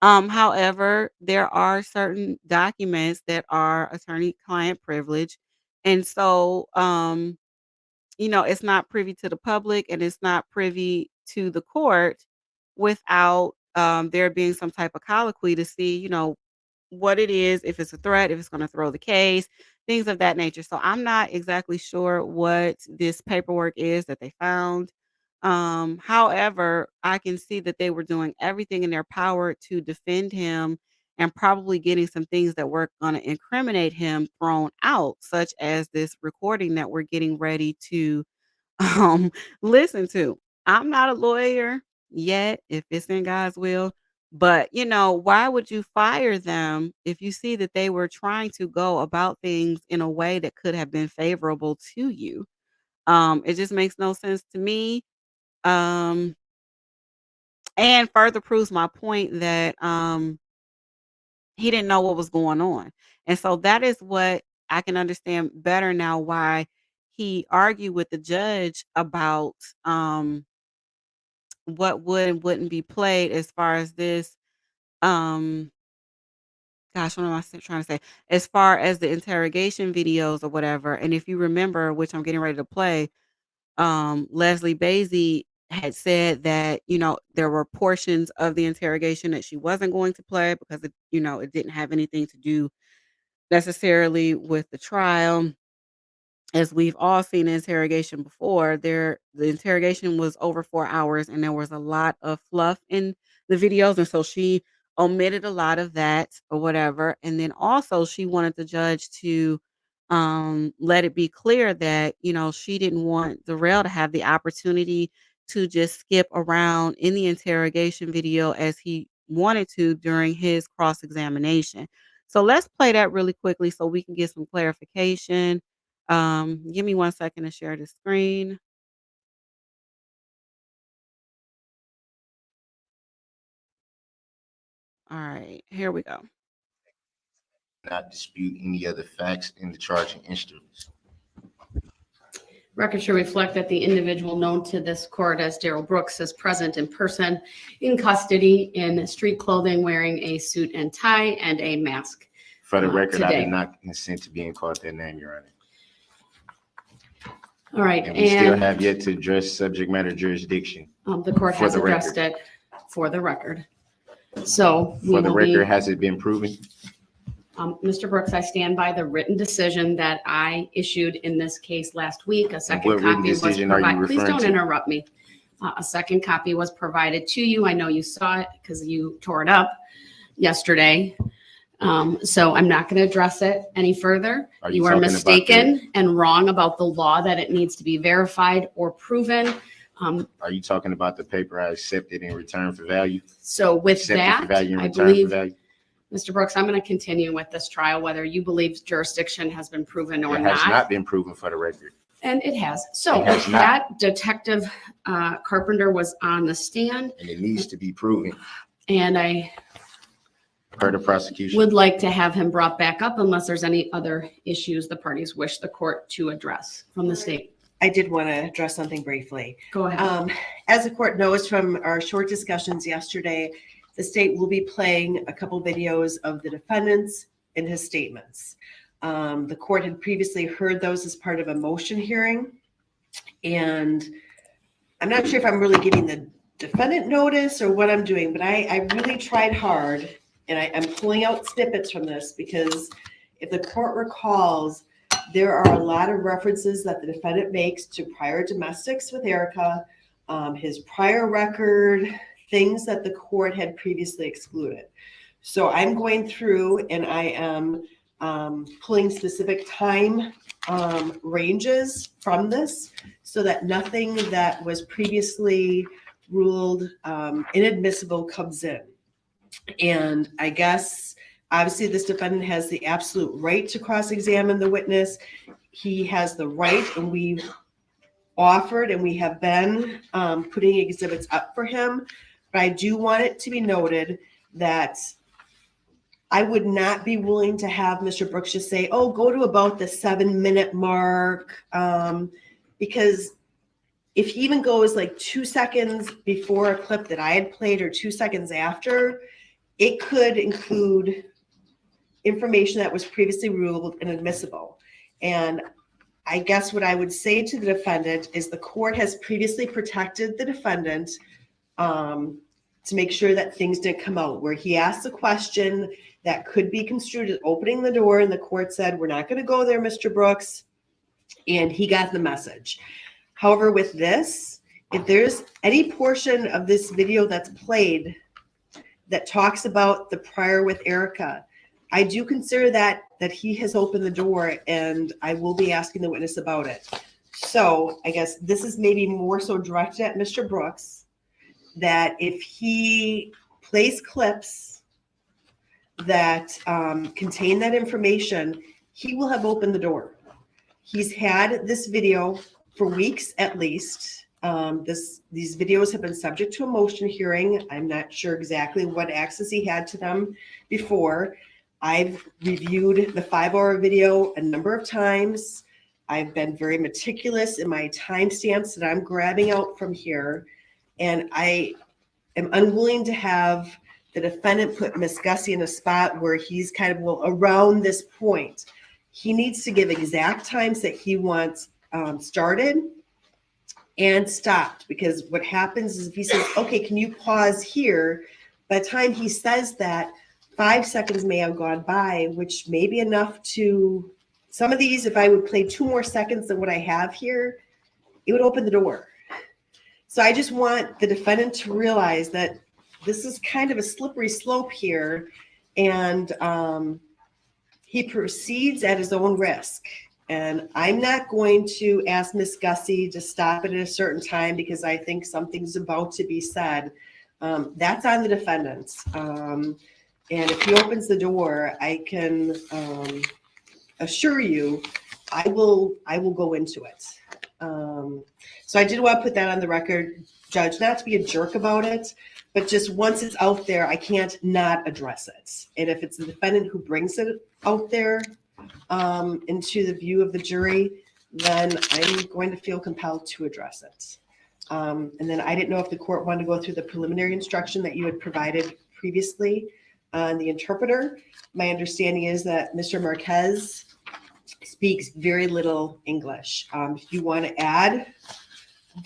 However, there are certain documents that are attorney-client privilege, and so, it's not privy to the public and it's not privy to the court without, there being some type of colloquy to see, what it is, if it's a threat, if it's gonna throw the case, things of that nature. So I'm not exactly sure what this paperwork is that they found. However, I can see that they were doing everything in their power to defend him and probably getting some things that were gonna incriminate him thrown out, such as this recording that we're getting ready to um, listen to. I'm not a lawyer yet, if it's in God's will, but why would you fire them if you see that they were trying to go about things in a way that could have been favorable to you? It just makes no sense to me. Um, and further proves my point that he didn't know what was going on. And so that is what I can understand better now why he argued with the judge about what would and wouldn't be played as far as this um gosh, what am trying to say? As far as the interrogation videos or whatever. And if you remember, which I'm getting ready to play, Leslie Basie had said that, there were portions of the interrogation that she wasn't going to play because it didn't have anything to do necessarily with the trial. As we've all seen the interrogation before, the interrogation was over 4 hours and there was a lot of fluff in the videos, and so she omitted a lot of that or whatever. And then also she wanted the judge to let it be clear that, she didn't want Darrell to have the opportunity to just skip around in the interrogation video as he wanted to during his cross-examination. So let's play that really quickly so we can get some clarification. Give me 1 second to share the screen. All right, here we go. Not dispute any other facts in the charging instruments. Record should reflect that the individual known to this court as Darrell Brooks is present in person in custody in street clothing, wearing a suit and tie and a mask. For the record, I today. did not consent to being called that name, Your Honor. All right, And we still have yet to address subject matter jurisdiction. The court has addressed it for the record. So For the record, has it been proven? Mr. Brooks, I stand by the written decision that I issued in this case last week. A second copy was provided. Please don't interrupt me. A second copy was provided to you. I know you saw it because you tore it up yesterday. So I'm not going to address it any further. You are mistaken and wrong about the law that it needs to be verified or proven. Are you talking about the paper I accepted in return for value? So with that, I believe, Mr. Brooks, I'm going to continue with this trial, whether you believe jurisdiction has been proven or not. It has not been proven for the record. And it has. So with that, Detective Carpenter was on the stand. And it needs to be proven. And I per the prosecution would like to have him brought back up unless there's any other issues the parties wish the court to address from the state. I did want to address something briefly. Go ahead. As the court knows from our short discussions yesterday, the state will be playing a couple videos of the defendants and his statements. The court had previously heard those as part of a motion hearing. And I'm not sure if I'm really giving the defendant notice or what I'm doing, but I really tried hard, and I'm pulling out snippets from this because if the court recalls, there are a lot of references that the defendant makes to prior domestics with Erica, his prior record, things that the court had previously excluded. So I'm going through and I am pulling specific time ranges from this so that nothing that was previously ruled inadmissible comes in. And I guess obviously this defendant has the absolute right to cross-examine the witness. He has the right, and we've offered and we have been putting exhibits up for him. But I do want it to be noted that I would not be willing to have Mr. Brooks just say, oh, go to about the 7-minute mark. Because if he even goes like 2 seconds before a clip that I had played or 2 seconds after, it could include information that was previously ruled inadmissible. And I guess what I would say to the defendant is the court has previously protected the defendant to make sure that things didn't come out, where he asked a question that could be construed as opening the door, and the court said, we're not going to go there, Mr. Brooks, and he got the message. However, with this, if there's any portion of this video that's played that talks about the prior with Erica, I do consider that he has opened the door, and I will be asking the witness about it. So I guess this is maybe more so directed at Mr. Brooks, that if he plays clips that contain that information, he will have opened the door. He's had this video for weeks at least. These videos have been subject to a motion hearing. I'm not sure exactly what access he had to them before. I've reviewed the 5-hour video a number of times. I've been very meticulous in my timestamps that I'm grabbing out from here. And I am unwilling to have the defendant put Ms. Gussie in a spot where he's kind of, well, around this point. He needs to give exact times that he wants started and stopped, because what happens is if he says, okay, can you pause here? By the time he says that, 5 seconds may have gone by, which may be enough to, some of these, if I would play 2 more seconds than what I have here, it would open the door. So I just want the defendant to realize that this is kind of a slippery slope here, and he proceeds at his own risk. And I'm not going to ask Ms. Gussie to stop it at a certain time because I think something's about to be said. That's on the defendant. And if he opens the door, I can assure you, I will go into it. So I did want to put that on the record, Judge, not to be a jerk about it, but just once it's out there, I can't not address it. And if it's the defendant who brings it out there into the view of the jury, then I'm going to feel compelled to address it. And then I didn't know if the court wanted to go through the preliminary instruction that you had provided previously on the interpreter. My understanding is that Mr. Marquez speaks very little English. If you want to add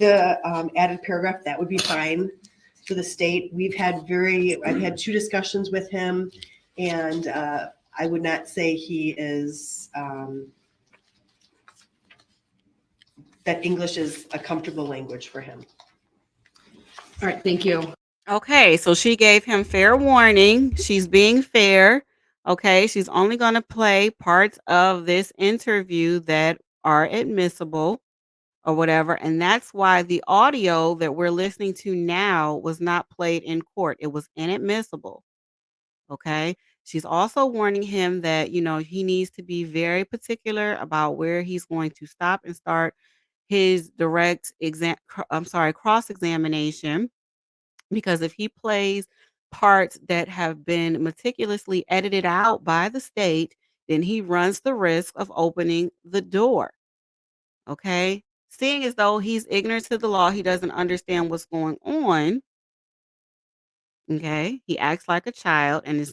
the added paragraph, that would be fine for the state. I've had 2 discussions with him, and I would not say he is, that English is a comfortable language for him. All right, thank you. Okay, so she gave him fair warning. She's being fair. Okay, she's only going to play parts of this interview that are admissible or whatever. And that's why the audio that we're listening to now was not played in court. It was inadmissible. Okay. She's also warning him that, he needs to be very particular about where he's going to stop and start his cross-examination, because if he plays parts that have been meticulously edited out by the state, then he runs the risk of opening the door. Okay. Seeing as though he's ignorant to the law, he doesn't understand what's going on. Okay. He acts like a child, and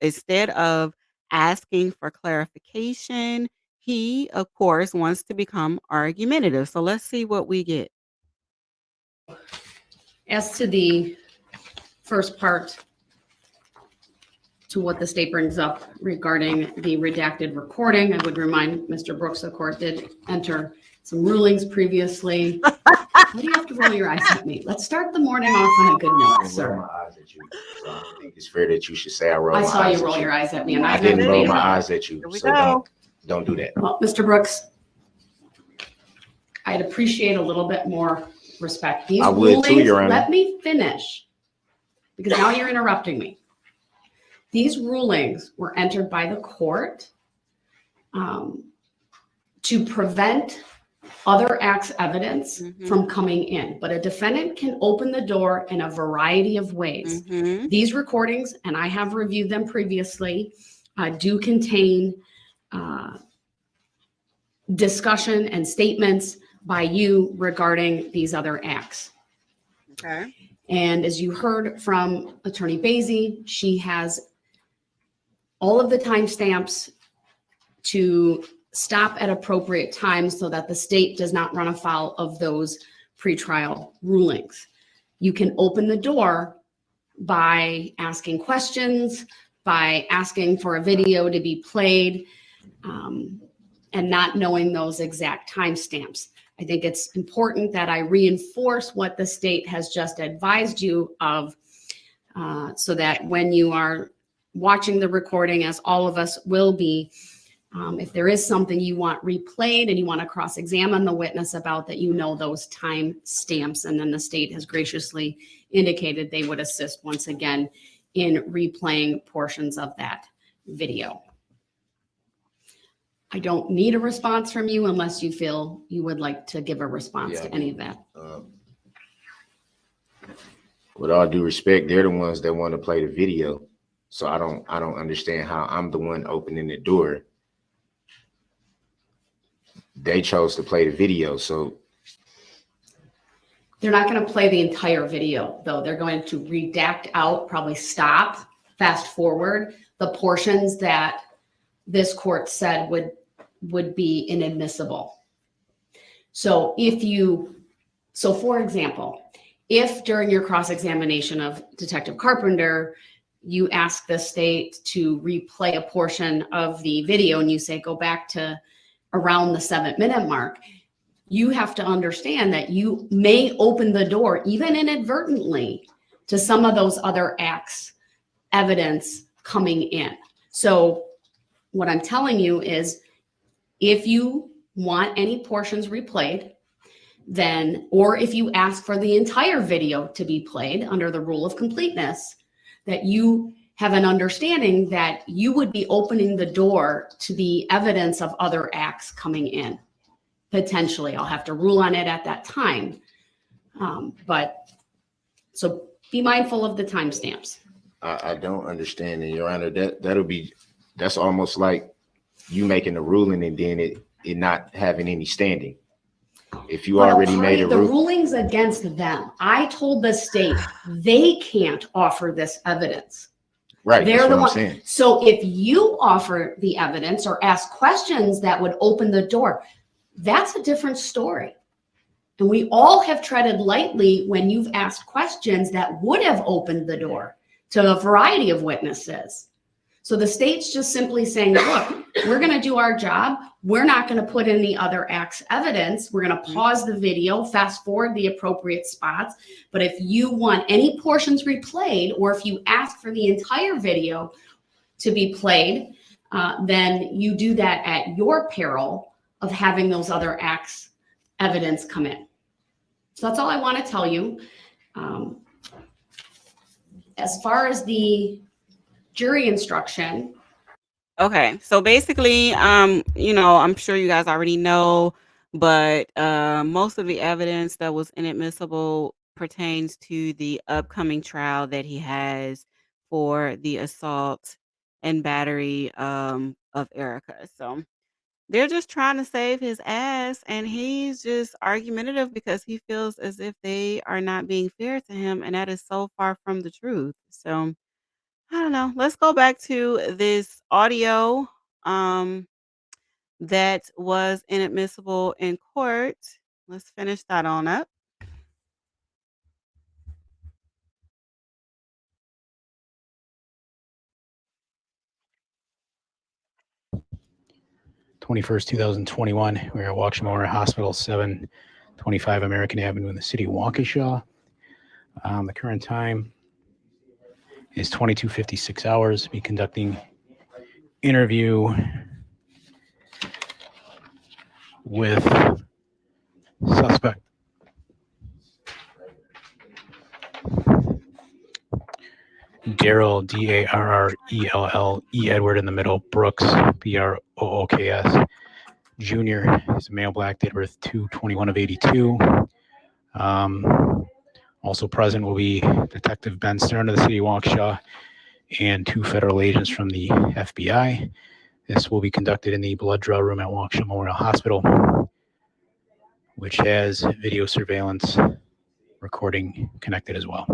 instead of asking for clarification, he, of course, wants to become argumentative. So let's see what we get. As to the first part, to what the state brings up regarding the redacted recording, I would remind Mr. Brooks the court did enter some rulings previously What do you have to roll your eyes at me? Let's start the morning off on a good note, I roll sir. my eyes at you, so I don't think it's fair that you should say I roll I my saw eyes you at roll you. your eyes at me, and I I'm didn't not roll doing my that. eyes at you, Here we so go. don't do that. Well, Mr. Brooks, I'd appreciate a little bit more respect. These I would too, rulings, Your Honor. let me finish, because now you're interrupting me. These rulings were entered by the court to prevent other acts evidence from coming in, but a defendant can open the door in a variety of ways. These recordings, and I have reviewed them previously, do contain discussion and statements by you regarding these other acts. Okay. And as you heard from Attorney Basie, she has all of the timestamps to stop at appropriate times so that the state does not run afoul of those pretrial rulings. You can open the door by asking questions, by asking for a video to be played, and not knowing those exact timestamps. I think it's important that I reinforce what the state has just advised you of, so that when you are watching the recording, as all of us will be, if there is something you want replayed and you want to cross-examine the witness about, that you know those time stamps, and then the state has graciously indicated they would assist once again in replaying portions of that video. I don't need a response from you unless you feel you would like to give a response to any of that. With all due respect, they're the ones that want to play the video. So I don't understand how I'm the one opening the door. They chose to play the video, so. They're not going to play the entire video, though. They're going to redact out, probably stop, fast forward the portions that this court said would be inadmissible. So for example, if during your cross-examination of Detective Carpenter, you ask the state to replay a portion of the video and you say, go back to around the 7-minute mark, you have to understand that you may open the door, even inadvertently, to some of those other acts, evidence coming in. So what I'm telling you is, if you want any portions replayed, then, or if you ask for the entire video to be played under the rule of completeness, that you have an understanding that you would be opening the door to the evidence of other acts coming in. Potentially, I'll have to rule on it at that time. But so be mindful of the timestamps. I don't understand, and Your Honor, that's almost like you making a ruling and then it not having any standing. If you already made a ruling, the ruling's against them. I told the state they can't offer this evidence. Right, They're that's the what one. I'm saying. So if you offer the evidence or ask questions that would open the door, that's a different story. And we all have treaded lightly when you've asked questions that would have opened the door to a variety of witnesses. So the state's just simply saying, look, we're going to do our job. We're not going to put in the other acts evidence. We're going to pause the video, fast forward the appropriate spots. But if you want any portions replayed, or if you ask for the entire video to be played, then you do that at your peril of having those other acts evidence come in. So that's all I want to tell you. As far as the jury instruction. Okay, so basically, I'm sure you guys already know, but most of the evidence that was inadmissible pertains to the upcoming trial that he has for the assault and battery of Erica. So they're just trying to save his ass, and he's just argumentative because he feels as if they are not being fair to him, and that is so far from the truth. So I don't know. Let's go back to this audio that was inadmissible in court. Let's finish that on up. May 21st, 2021. We were at Waukesha Memorial Hospital, 7 25 American Avenue in the city of Waukesha. The current time is 22:56 hours. Be conducting interview with suspect Darrell, Darrell, Edward in the middle, Brooks, Brooks, Jr. He's a male, black, date of birth 2/21/82. Also present will be Detective Ben Stern of the city of Waukesha and 2 federal agents from the FBI. This will be conducted in the blood draw room at Waukesha Memorial Hospital, which has video surveillance recording connected as well.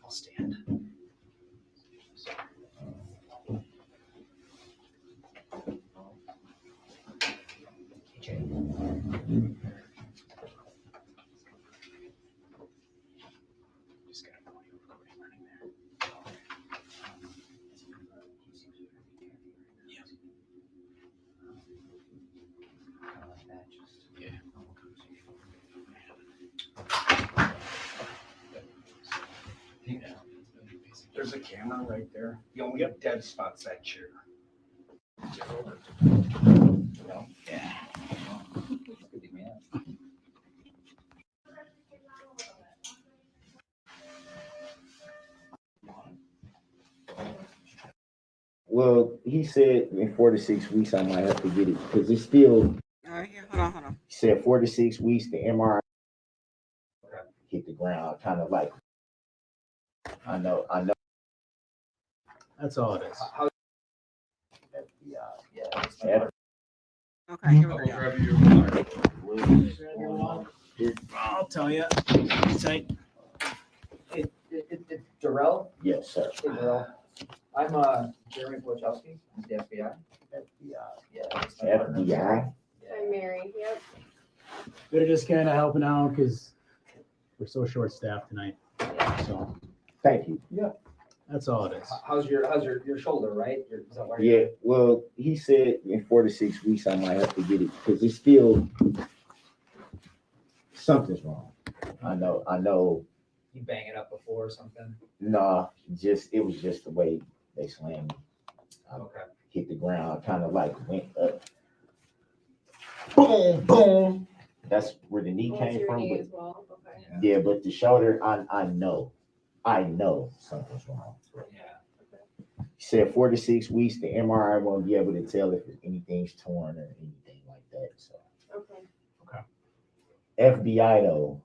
I'll stand. There's a camera right there. The only dead spot's that chair. Yeah. Well, he said in 4 to 6 weeks I might have to get it because it's still. All right, here, hold on. He said 4 to 6 weeks. The MRI hit the ground, kind of like. I know. That's all it is. Yeah. Okay, here we go. I'll tell you. Tight. It's Darrell? Yes, sir. Hey, Darrell. I'm Jeremy Wojciechowski. I'm the FBI. FBI. I'm Mary. Yep. They're just kind of helping out because we're so short-staffed tonight. So Thank you. Yeah. that's all it is. How's your shoulder, right? Is that where Yeah. Well, he said in 4 to 6 weeks I might have to get it because it's still something's wrong. I know. you bang it up before or something? Nah, it was just the way they slammed me. Okay. Hit the ground, kind of like went up. Boom, boom. That's where the knee Almost came your from. knee But as well. Okay. yeah, but the shoulder, I know something's wrong. Yeah. He said 4 to 6 weeks, the MRI won't be able to tell if anything's torn or anything like that. So Okay. FBI though.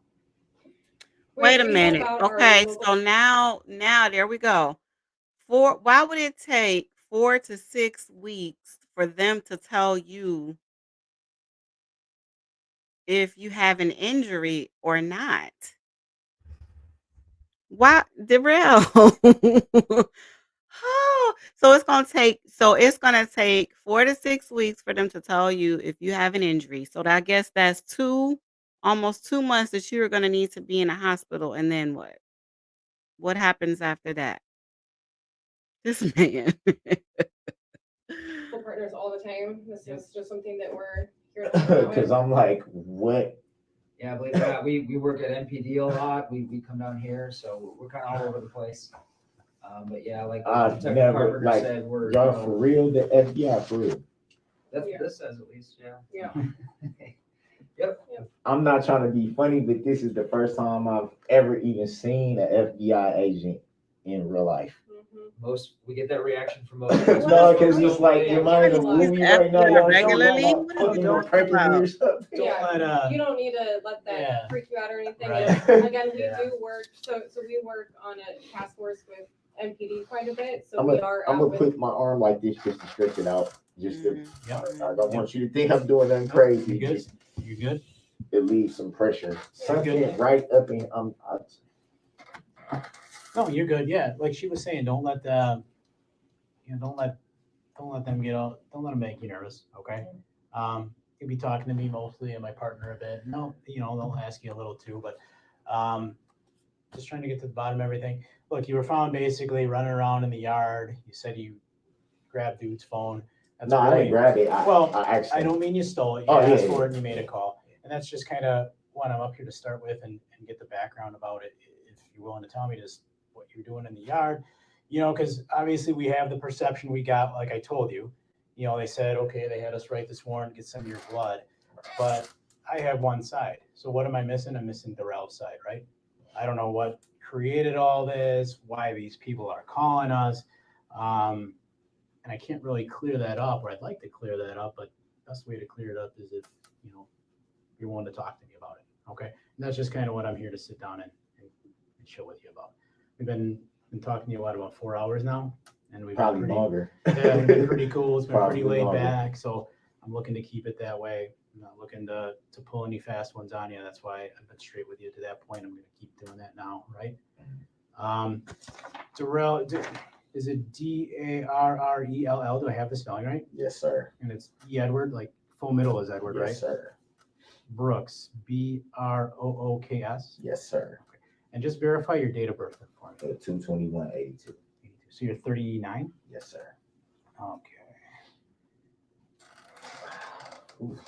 Wait a We minute. help out our Okay, local- so now there we go. Why would it take 4 to 6 weeks for them to tell you if you have an injury or not? Why, Darrell? Oh, so it's gonna take 4 to 6 weeks for them to tell you if you have an injury. So I guess that's almost 2 months that you're gonna need to be in a hospital, and then what? What happens after that? This man. We're partners all the time. This is just something that we're here to help out Because with. I'm like, what? Yeah, believe it or not, we work at MPD a lot. We come down here, so we're kind of all over the place. But yeah, like Detective Never Carpenter like said, we're y'all for real. The FBI for real. That's Yeah. what this says at least. Yeah. Yeah. Yep. I'm not trying to be funny, but this is the first time I've ever even seen an FBI agent in real life. Most we get that reaction from most. No, because it's like you're in a movie right now. Y'all regularly? talking What about are you fucking or talking pranking me or about? something. Yeah, you don't need to let that Yeah. freak you out or anything. Right. And again, we Yeah. do work, so we work on a task force with MPD quite a bit, so I'm we are gonna out with. put my arm like this just to stretch it out. Just Yep. I don't want you to think I'm doing nothing crazy. You good? Just You good? it leaves some pressure. You're good. Something right up in No, you're good. Yeah, like she was saying, don't let the, don't let them get all, don't let them make you nervous. Okay. You'll be talking to me mostly and my partner a bit. No, they'll ask you a little too, but just trying to get to the bottom of everything. Look, you were found basically running around in the yard. You said you grabbed dude's phone. That's I didn't grab it. I don't mean you stole it. You asked for it and you made a call. And that's just kind of what I'm up here to start with and get the background about it. If you're willing to tell me just what you're doing in the yard, because obviously we have the perception we got, like I told you, they said, okay, they had us write this warrant, get some of your blood, but I have one side. So what am I missing? I'm missing Darrell's side, right? I don't know what created all this, why these people are calling us. And I can't really clear that up, or I'd like to clear that up, but the best way to clear it up is if, you're willing to talk to me about it. Okay. And that's just kind of what I'm here to sit down and chill with you about. We've been talking to you about 4 hours now, and we've probably been longer. Yeah, it's been pretty cool. It's been Probably pretty laid longer. back. So I'm looking to keep it that way. I'm not looking to pull any fast ones on you. That's why I've been straight with you to that point. I'm going to keep doing that now. Right. Darrell, is it Darrell? Do I have the spelling right? Yes, sir. And it's E. Edward, like full middle is Edward, right? Yes, sir. Brooks, Brooks. Yes, sir. Okay. And just verify your date of birth for me. 2/21/82. So you're 39? Yes, sir. Okay. Oof.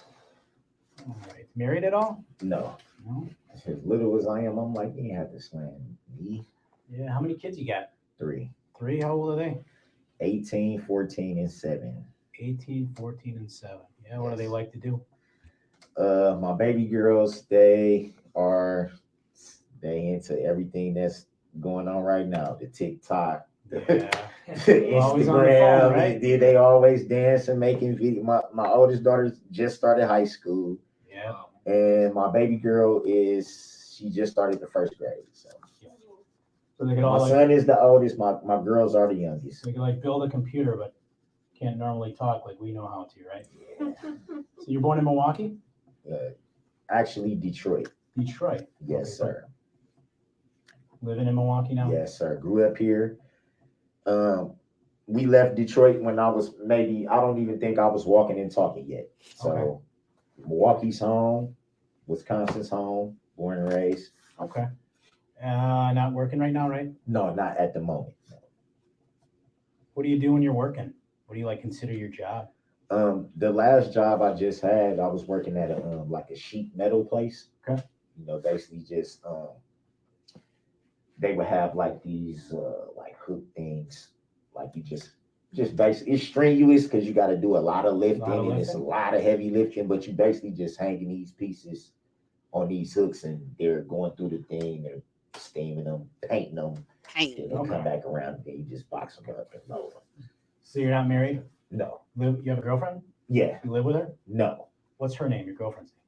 All right. Married at all? No. No? As little as I am, I'm like, you ain't have to slam me. Yeah. How many kids you got? 3. 3? How old are they? 18, 14, and 7. 18, 14, and 7. Yeah. What do they like to do? My baby girls, they into everything that's going on right now. The TikTok, Yeah. the Always on the phone, Instagram, right? they always dance and making video. My oldest daughter just started high school. Yeah. And my baby girl she just started the 1st grade. So they could all my son is the oldest. My girls are the youngest. They can build a computer, but can't normally talk like we know how to, right? Yeah. So you're born in Milwaukee? Actually, Detroit. Detroit. Yes, Okay, sir. Living in Milwaukee now? Yes, sir. Grew up here. We left Detroit when I was I don't even think I was walking and talking yet. So Milwaukee's home, Wisconsin's home, born and raised. Okay. Not working right now, right? No, not at the moment. No. What do you do when you're working? What do you consider your job? The last job I just had, I was working at a sheet metal place. Okay. Basically just they would have these hook things, you just basically it's strenuous because you got to do a lot of lifting and it's a lot of heavy lifting, but you basically just hanging these pieces on these hooks and they're going through the thing, they're steaming them, painting them, and they come back around and then you just box them up and load them. So you're not married? No. You have a girlfriend? Yeah. You live with her? No. What's her name, your girlfriend's name?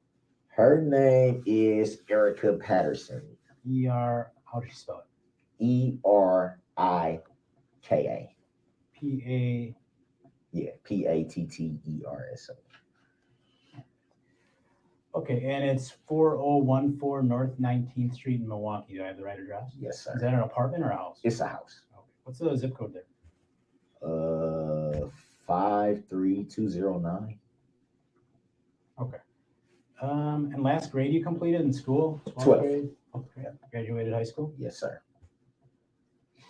Her name is Erica Patterson. How does she spell it? Erika. P-A. Yeah, Patters. Okay, and it's 4014 North 19th Street in Milwaukee. Do I have the right address? Yes, sir. Is that an apartment or a house? It's a house. Okay. What's the zip code there? 53209. Okay. And last grade you completed in school? 12th grade? Okay. Graduated high school? Yes, sir.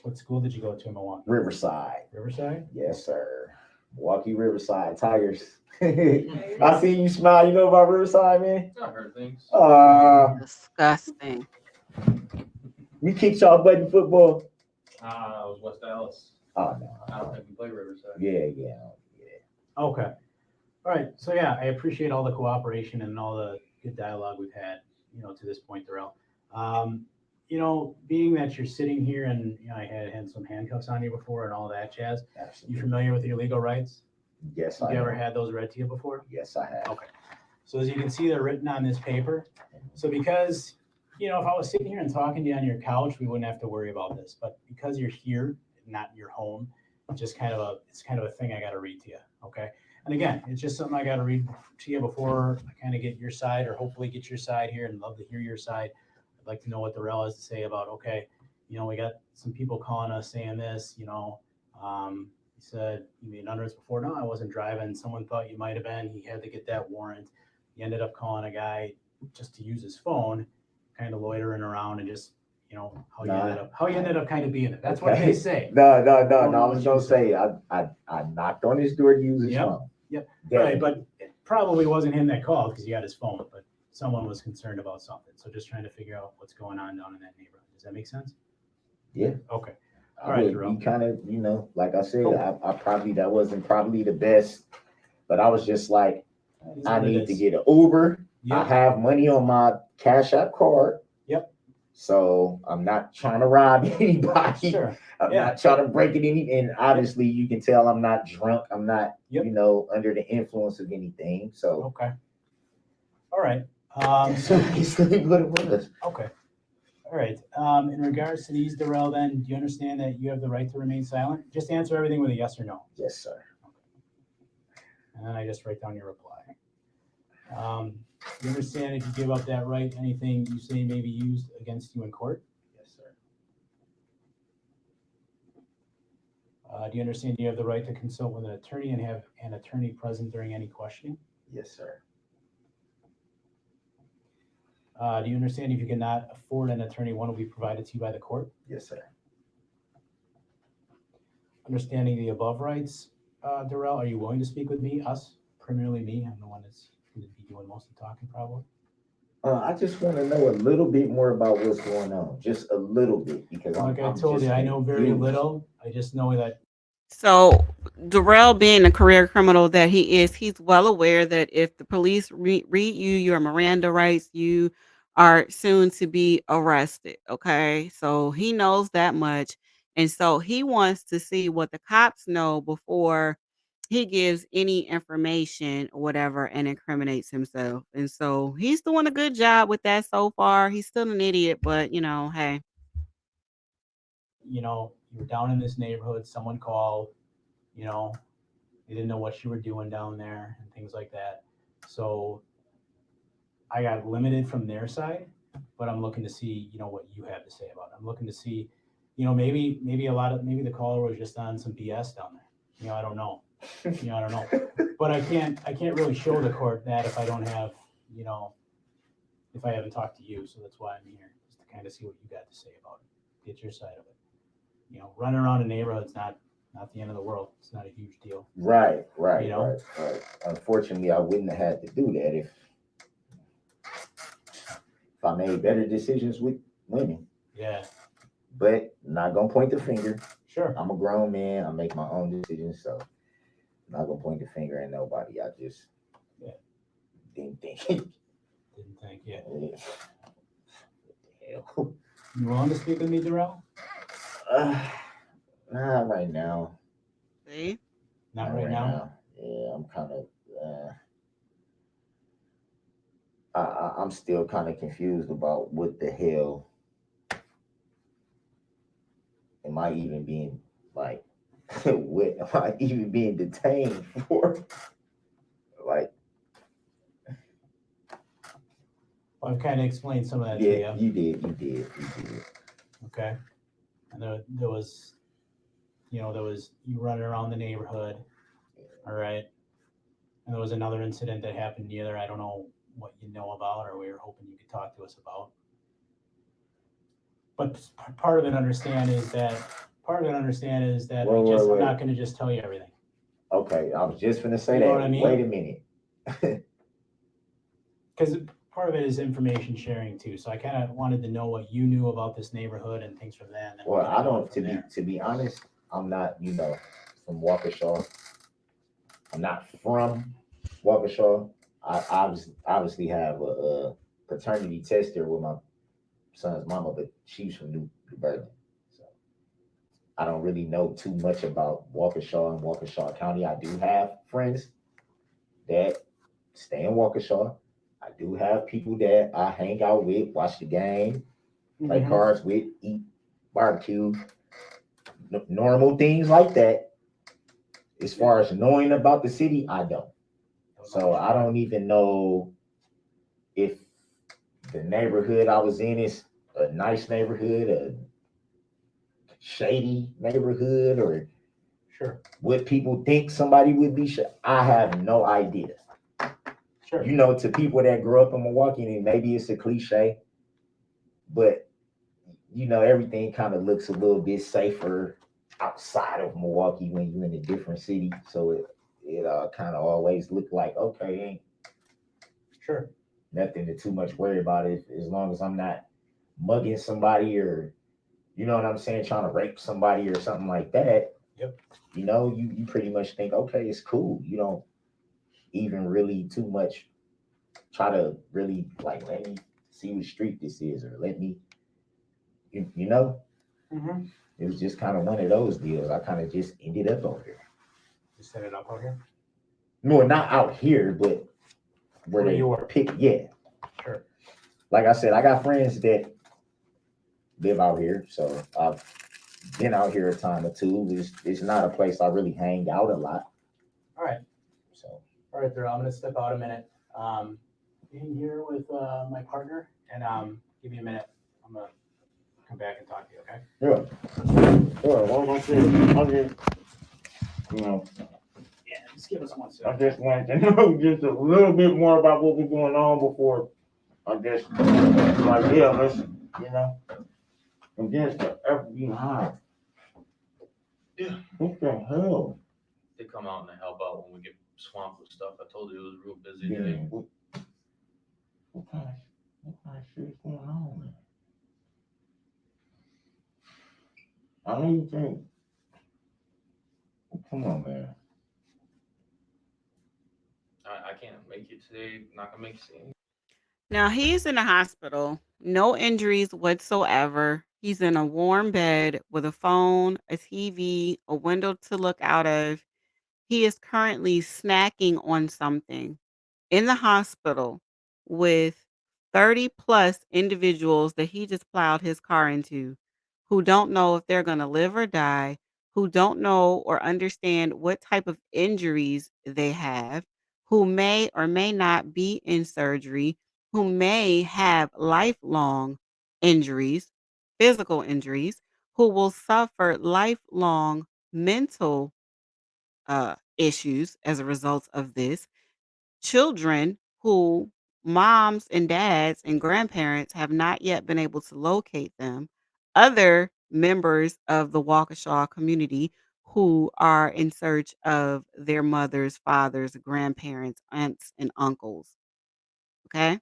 What school did you go to in Milwaukee? Riverside. Riverside? Yes, sir. Milwaukee Riverside Tigers. I see you smile. You know about Riverside, man? I heard things. Disgusting. We kicked y'all butt in football. It was West Dallas. Oh, no. I don't think we play Riverside. Yeah. Okay. All right. So yeah, I appreciate all the cooperation and all the good dialogue we've had, to this point, Darrell. Being that you're sitting here and I had some handcuffs on you before and all that jazz. Absolutely. You familiar with your legal rights? Yes, Have you ever had those read to you before? Yes, I have. Okay. So as you can see, they're written on this paper. So because, if I was sitting here and talking to you on your couch, we wouldn't have to worry about this. But because you're here, not your home, it's kind of a thing I got to read to you. Okay. And again, it's just something I got to read to you before I kind of get your side, or hopefully get your side here, and love to hear your side. I'd like to know what Darrell has to say about, okay, you know, we got some people calling us saying this, you know, he said, you made an utterance before. No, I wasn't driving. Someone thought you might have been. He had to get that warrant. He ended up calling a guy just to use his phone, kind of loitering around, and just, you know, how you ended up kind of being it. That's what they say. No. I was gonna say I knocked on his door to use his phone. Yep. Right, but it probably wasn't him that called because he got his phone, but someone was concerned about something. So just trying to figure out what's going on down in that neighborhood. Does that make sense? Yeah. Okay. All right. You kind of, you know, like I said, I probably, that wasn't probably the best, but I was just like, I need to get an Uber. Yep. I have money on my Cash App card. Yep. So I'm not trying to rob anybody. Sure. I'm not trying to break it any. And obviously, you can tell I'm not drunk. I'm not, you know, under the influence of anything. So. Okay. All right. So basically what it was. Okay. All right. In regards to these, Darrell, then, do you understand that you have the right to remain silent? Just answer everything with a yes or no. Yes, sir. Okay. And then I just write down your reply. You understand if you give up that right, anything you say may be used against you in court? Yes, sir. Do you understand you have the right to consult with an attorney and have an attorney present during any questioning? Yes, sir. Do you understand if you cannot afford an attorney, one will be provided to you by the court? Yes, sir. Understanding the above rights, Darrell, are you willing to speak with me, us, primarily me? I'm the one that's going to be doing most of the talking probably. I just want to know a little bit more about what's going on, just a little bit, because like I told you, I know very little. I just know that. So Darrell, being a career criminal that he is, he's well aware that if the police read you your Miranda rights, you are soon to be arrested. Okay, so he knows that much, and so he wants to see what the cops know before he gives any information or whatever and incriminates himself. And so he's doing a good job with that so far. He's still an idiot, but you know, hey. You know, you were down in this neighborhood, someone called, you know, they didn't know what you were doing down there and things like that. So I got limited from their side, but I'm looking to see, you know, what you have to say about it. I'm looking to see, you know, maybe the caller was just on some BS down there. You know, I don't know. You know, I don't know. But I can't really show the court that if I don't have, you know, if I haven't talked to you. So that's why I'm here, just to kind of see what you got to say about it. Get your side of it. You know, running around a neighborhood's not the end of the world. It's not a huge deal. Right. You know? Right. Unfortunately, I wouldn't have had to do that if I made better decisions with women. Yeah. But not gonna point the finger. Sure. I'm a grown man. I make my own decisions, so I'm not gonna point the finger at nobody. I just didn't think. Yeah. What the hell? You willing to speak with me, Darrell? Not right now. See? Not right now? Yeah, I'm kind of. I'm still kind of confused about what the hell am I even being like? What am I even being detained for? Like, I've kind of explained some of that yeah, to you. You did. Okay. And there was you running around the neighborhood. All right. And there was another incident that happened near. I don't know what you know about, or we were hoping you could talk to us about. But part of it, understand is that I'm not going to just tell you everything. Okay, I was just gonna say You know that. what I mean? Wait a minute. Because part of it is information sharing too. So I kind of wanted to know what you knew about this neighborhood and things from then. Well, I don't. To be honest, I'm not. You know, from Waukesha. I'm not from Waukesha. I obviously have a paternity test there with my son's mama, but she's from New Berlin. So I don't really know too much about Waukesha and Waukesha County. I do have friends that stay in Waukesha. I do have people that I hang out with, watch the game, play cards with, eat barbecue, normal things like that. as far as knowing about the city, I don't. So I don't even know if the neighborhood I was in is a nice neighborhood, a shady neighborhood, or Sure. what people think somebody would be. I have no idea. Sure. You know, to people that grew up in Milwaukee, and maybe it's a cliche, but you know, everything kind of looks a little bit safer outside of Milwaukee when you're in a different city. So it kind of always looked like, okay, ain't Sure. nothing to too much worry about it as long as I'm not mugging somebody or, you know what I'm saying, trying to rape somebody or something like that. Yep. You know, you pretty much think, okay, it's cool. You don't even really too much try to really like, let me see what street this is, or let me, you know. Mm-hmm. It was just kind of one of those deals. I kind of just ended up over here. You set it up out here? No, not out here, but where they you were. pick. Yeah. Sure. Like I said, I got friends that live out here, so I've been out here a time or two. It's not a place I really hang out a lot. All right. So. All right, Darrell, I'm going to step out a minute. Being here with my partner, and give me a minute. I'm going to come back and talk to you, okay? Yeah. Sure. Well, I'm just, you know. Yeah, just give us 1 I second. just wanted to know just a little bit more about what was going on before I just like, yeah, let's, you know, against the FBI. Yeah. What the hell? They come out and they help out when we get swamped with stuff. I told you it was a real busy Yeah. day. What kind of shit is going on, man? I know you think. Come on, man. I can't make it today. Not gonna make it. Now he's in the hospital, no injuries whatsoever. He's in a warm bed with a phone, a TV, a window to look out of. He is currently snacking on something in the hospital with 30 plus individuals that he just plowed his car into who don't know if they're going to live or die, who don't know or understand what type of injuries they have, who may or may not be in surgery, who may have lifelong injuries, physical injuries, who will suffer lifelong mental issues as a result of this, children who moms and dads and grandparents have not yet been able to locate them, other members of the Waukesha community who are in search of their mothers, fathers, grandparents, aunts, and uncles. Okay?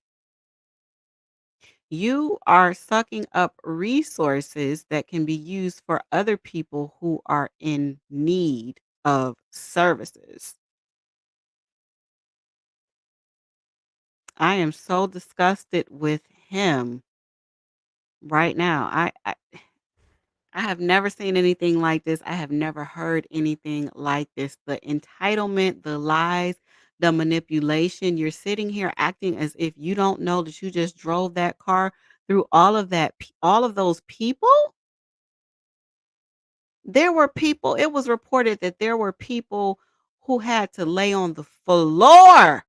You are sucking up resources that can be used for other people who are in need of services. I am so disgusted with him right now. I have never seen anything like this. I have never heard anything like this. The entitlement, the lies, the manipulation. You're sitting here acting as if you don't know that you just drove that car through all of that, all of those people. There were people, it was reported that there were people who had to lay on the floor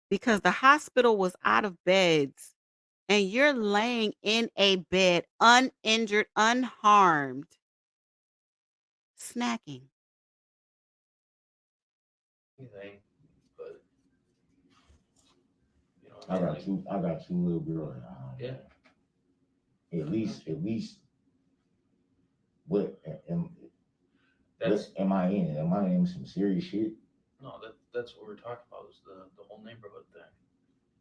because the hospital was out of beds. And you're laying in a bed, uninjured, unharmed, snacking. Anything, but you know, I got two little girls in the house. Yeah. At least, what am I in? Am I in some serious shit? No, that's what we're talking about is the whole neighborhood thing.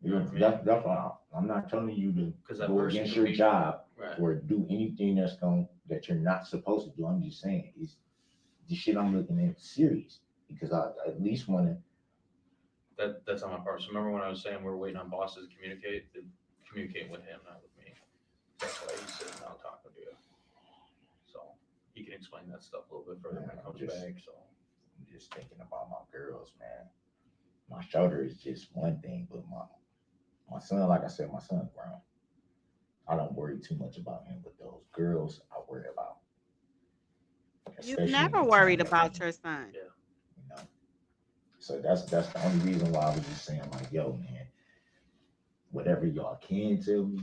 Yeah, that's why I'm not telling you to that go person against could your be- job Right. or do anything that you're not supposed to do. I'm just saying is the shit I'm looking at serious because I at least want to. That's on my part. So remember when I was saying we're waiting on bosses to communicate? They're communicating with him, not with me. That's why he's sitting down talking to you. So he can explain that stuff a little bit further when he comes back. So I'm just thinking about my girls, man. My shoulder is just one thing, but my son, like I said, my son's grown. I don't worry too much about him, but those girls I worry about. You've never worried about your son. Yeah. So that's the only reason why I was just saying, like, yo, man, whatever y'all can tell me,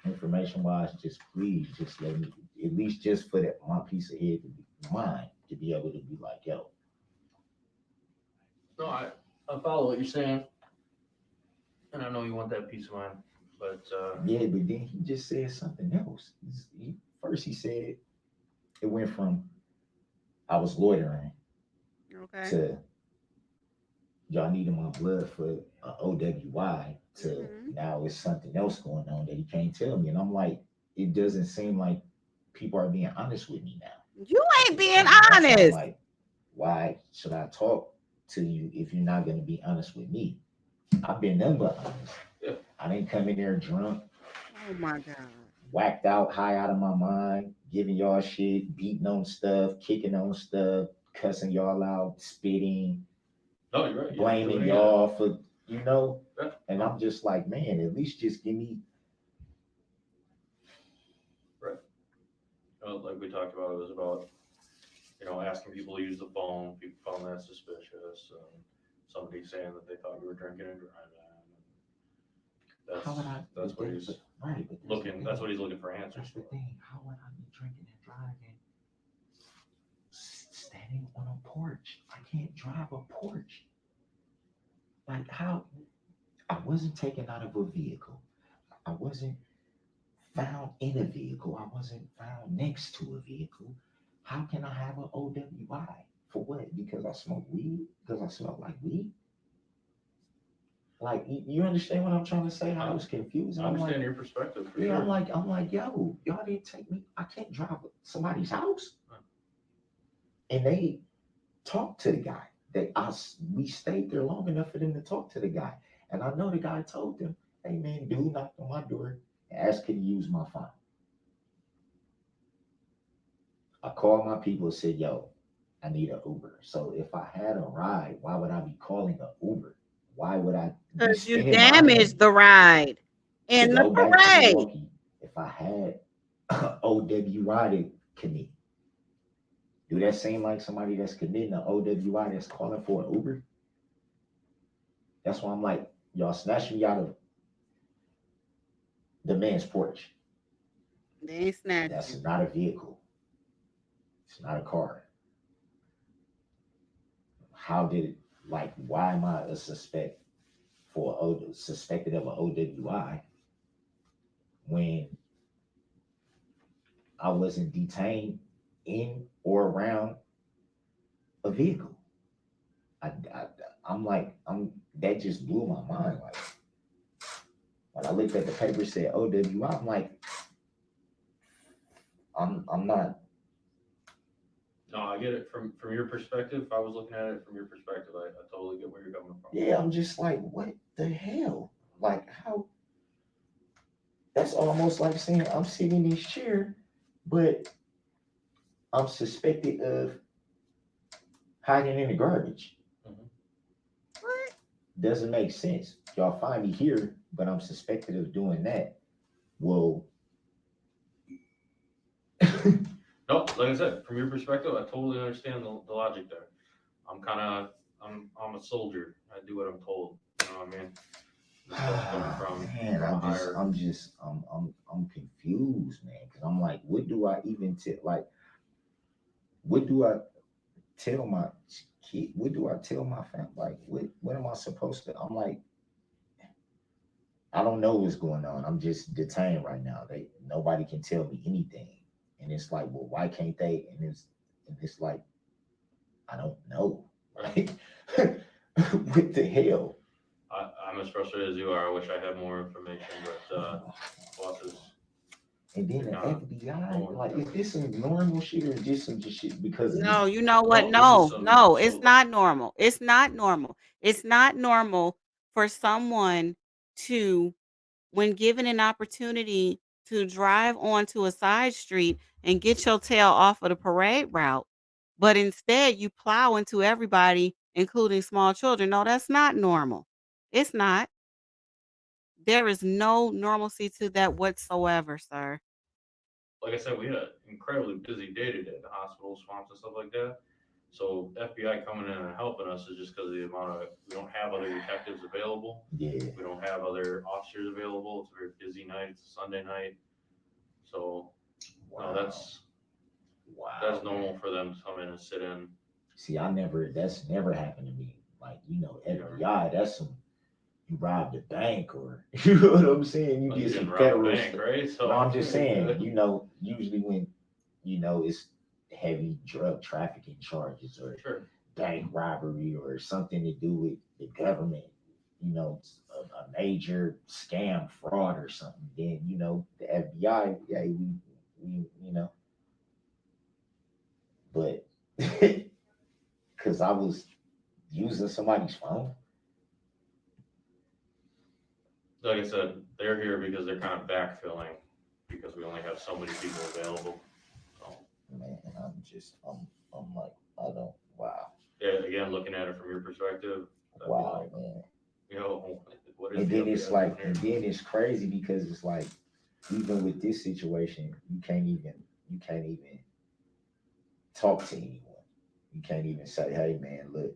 information wise, just please just let me, at least just for that my piece of head to be mine, to be able to be like, yo. No, I follow what you're saying, and I know you want that peace of mind, but yeah, but then he just said something else. First he said it went from I was loitering to y'all needed my blood for OWI to now it's something else going on that he can't tell me. And I'm like, it doesn't seem like people are being honest with me now. You ain't being I'm honest. like, why should I talk to you if you're not going to be honest with me? I've been nothing but honest. Yeah. I didn't come in there drunk. Oh my God. Whacked out, high out of my mind, giving y'all shit, beating on stuff, kicking on stuff, cussing y'all out, spitting. No, you're right. Blaming y'all for, and I'm just like, man, at least just give me. Right. Like we talked about, it was about, asking people to use the phone, people found that suspicious, somebody saying that they thought you were drinking and driving. That's what he's looking. That's what he's looking for answers. That's the thing. How would I be drinking and driving? Standing on a porch. I can't drive a porch. Like how? I wasn't taken out of a vehicle. I wasn't found in a vehicle. I wasn't found next to a vehicle. How can I have an OWI? For what? Because I smoke weed? Because I smell like weed? Like, you understand what I'm trying to say? I was confused. I understand your perspective. For yeah, sure. I'm like, yo, y'all didn't take me. I can't drive somebody's house. And they talked to the guy. We stayed there long enough for them to talk to the guy. And I know the guy told them, hey man, dude knocked on my door and asked could he use my phone. I called my people and said, yo, I need an Uber. So if I had a ride, why would I be calling an Uber? Why would I? Because you damaged the ride in the parade. If I had OWI to commit, do that seem like somebody that's committing an OWI that's calling for an Uber? That's why I'm like, y'all snatched me out of the man's porch. They ain't snatched. That's not a vehicle. It's not a car. How did it, why am I a suspected of an OWI when I wasn't detained in or around a vehicle? That just blew my mind. Like when I looked at the paper said OWI, I'm like, I'm not. No, I get it from your perspective. If I was looking at it from your perspective, I totally get where you're coming from. Yeah, I'm just like, what the hell? Like how? That's almost like saying I'm sitting in this chair, but I'm suspected of hiding in the garbage. What? Doesn't make sense. Y'all find me here, but I'm suspected of doing that. Well, no, like I said, from your perspective, I totally understand the logic there. I'm a soldier. I do what I'm told. You know what I mean? This stuff's coming from I'm confused, man. Because I'm like, what do I even what do I tell my kid? What do I tell my family? Like, what am I supposed to? I'm like, I don't know what's going on. I'm just detained right now. Nobody can tell me anything. And it's like, well, why can't they? And it's like, I don't know. Like, what the hell? I'm as frustrated as you are. I wish I had more information, but bosses. And then the FBI, like, is this some normal shit or just some shit because? No, you know what? No, it's not normal. It's not normal. It's not normal for someone to, when given an opportunity to drive onto a side street and get your tail off of the parade route, but instead you plow into everybody, including small children. No, that's not normal. It's not. There is no normalcy to that whatsoever, sir. Like I said, we had an incredibly busy day today at the hospital, swamps and stuff like that. So FBI coming in and helping us is just because of the amount of, we don't have other detectives available. Yeah. We don't have other officers available. It's a very busy night. It's a Sunday night. So, no, that's normal for them to come in and sit in. See, that's never happened to me. Like, FBI, that's some, you robbed a bank or, you know what I'm saying? You Well, you get some didn't rob a federal bank, stuff. right? So No, I'm just saying, good. usually when, it's heavy drug trafficking charges or Sure. bank robbery or something to do with the government, a major scam fraud or something, then, the FBI, yeah, but because I was using somebody's phone. Like I said, they're here because they're kind of backfilling because we only have so many people available. So, man, I'm like, I don't, wow. Yeah, again, looking at it from your perspective, Wow, man. What is And the then it's FBI like, doing and here? then it's crazy because it's like, even with this situation, you can't even talk to anyone. You can't even say, hey man, look,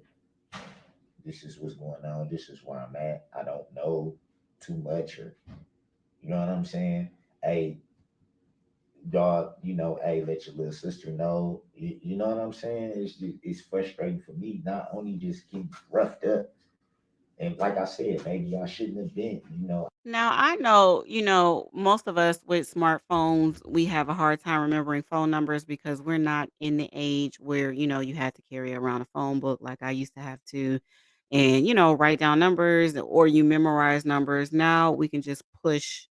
this is what's going on, this is where I'm at. I don't know too much, or you know what I'm saying? Hey, dog, hey, let your little sister know. You know what I'm saying? It's frustrating for me, not only just getting roughed up. And like I said, maybe I shouldn't have been. Now, I know, most of us with smartphones, we have a hard time remembering phone numbers because we're not in the age where, you had to carry around a phone book like I used to have to and, write down numbers or you memorize numbers. Now we can just push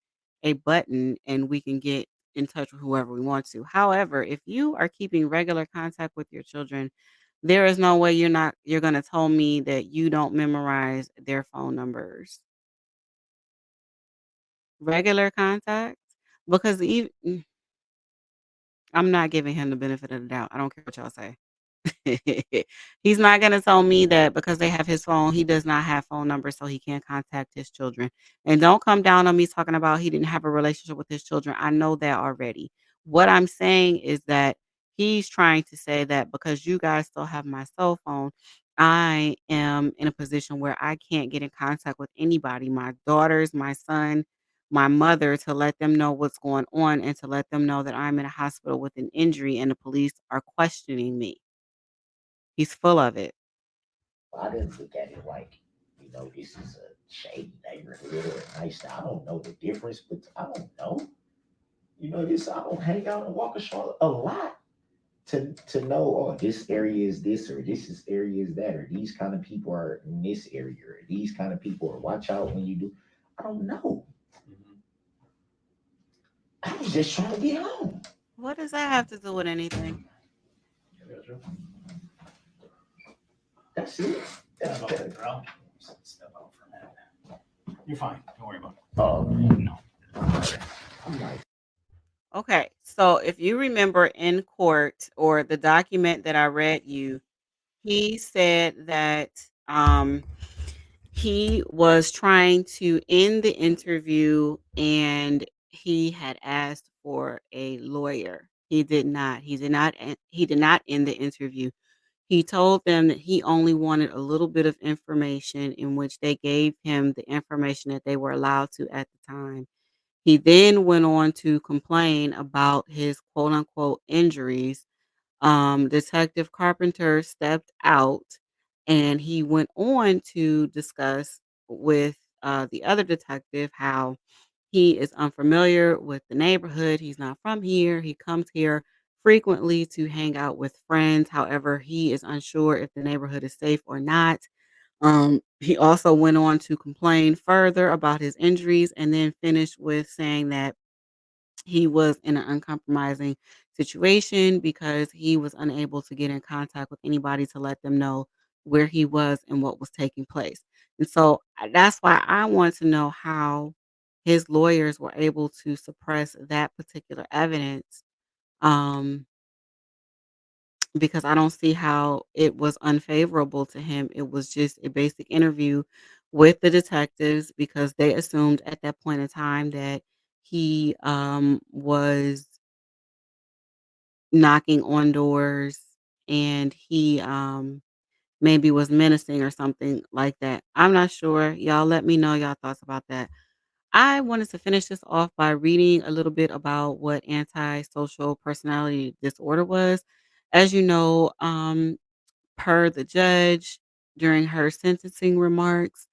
a button and we can get in touch with whoever we want to. However, if you are keeping regular contact with your children, there is no way you're going to tell me that you don't memorize their phone numbers. Regular contact? Because I'm not giving him the benefit of the doubt. I don't care what y'all say. He's not gonna tell me that because they have his phone, he does not have phone numbers, so he can't contact his children. And don't come down on me talking about he didn't have a relationship with his children. I know that already. What I'm saying is that he's trying to say that because you guys still have my cell phone, I am in a position where I can't get in contact with anybody, my daughters, my son, my mother, to let them know what's going on and to let them know that I'm in a hospital with an injury and the police are questioning me. He's full of it. I didn't look at it like, this is a shady neighborhood or a nice. I don't know the difference, but I don't know. This I don't hang out and walk a Charlotte a lot to know, oh, this area is this or area is that, or these kind of people are in this area, or these kind of people, or watch out when you do. I don't know. I was just trying to get home. What does that have to do with anything? That's it. Step out for a minute. You're fine. Don't worry about it. Oh, no. I'm like, Okay, so if you remember in court or the document that I read you, he said that he was trying to end the interview and he had asked for a lawyer. He did not. He did not end the interview. He told them that he only wanted a little bit of information in which they gave him the information that they were allowed to at the time. He then went on to complain about his quote unquote injuries. Detective Carpenter stepped out and he went on to discuss with the other detective how he is unfamiliar with the neighborhood. He's not from here. He comes here frequently to hang out with friends. However, he is unsure if the neighborhood is safe or not. He also went on to complain further about his injuries and then finished with saying that he was in an uncompromising situation because he was unable to get in contact with anybody to let them know where he was and what was taking place. And so that's why I want to know how his lawyers were able to suppress that particular evidence. Um, because I don't see how it was unfavorable to him. It was just a basic interview with the detectives because they assumed at that point in time that he was knocking on doors and he maybe was menacing or something like that. I'm not sure. Y'all let me know y'all thoughts about that. I wanted to finish this off by reading a little bit about what antisocial personality disorder was. As you know, per the judge during her sentencing remarks,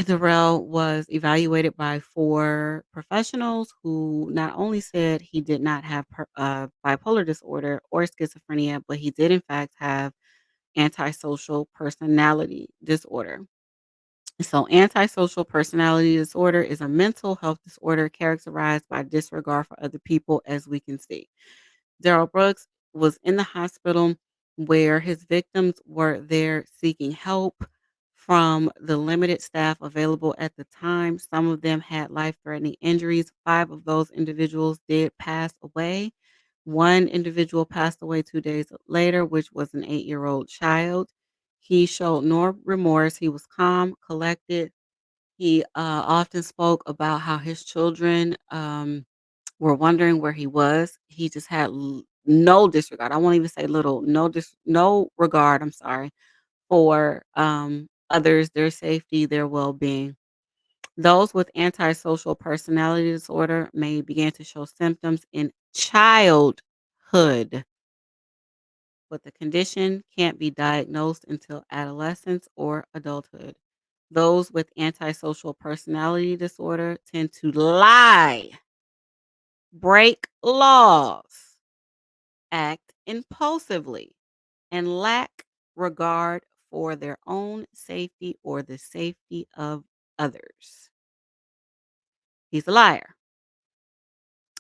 Darrell was evaluated by 4 professionals who not only said he did not have bipolar disorder or schizophrenia, but he did in fact have antisocial personality disorder. So, antisocial personality disorder is a mental health disorder characterized by disregard for other people, as we can see. Darrell Brooks was in the hospital where his victims were there seeking help from the limited staff available at the time. Some of them had life threatening injuries. 5 of those individuals did pass away. One individual passed away 2 days later, which was an 8-year-old child. He showed no remorse. He was calm, collected. He often spoke about how his children were wondering where he was. He just had no disregard. I won't even say little, no regard. I'm sorry, for others, their safety, their well-being. Those with antisocial personality disorder may begin to show symptoms in childhood, but the condition can't be diagnosed until adolescence or adulthood. Those with antisocial personality disorder tend to lie, break laws, act impulsively, and lack regard for their own safety or the safety of others. He's a liar.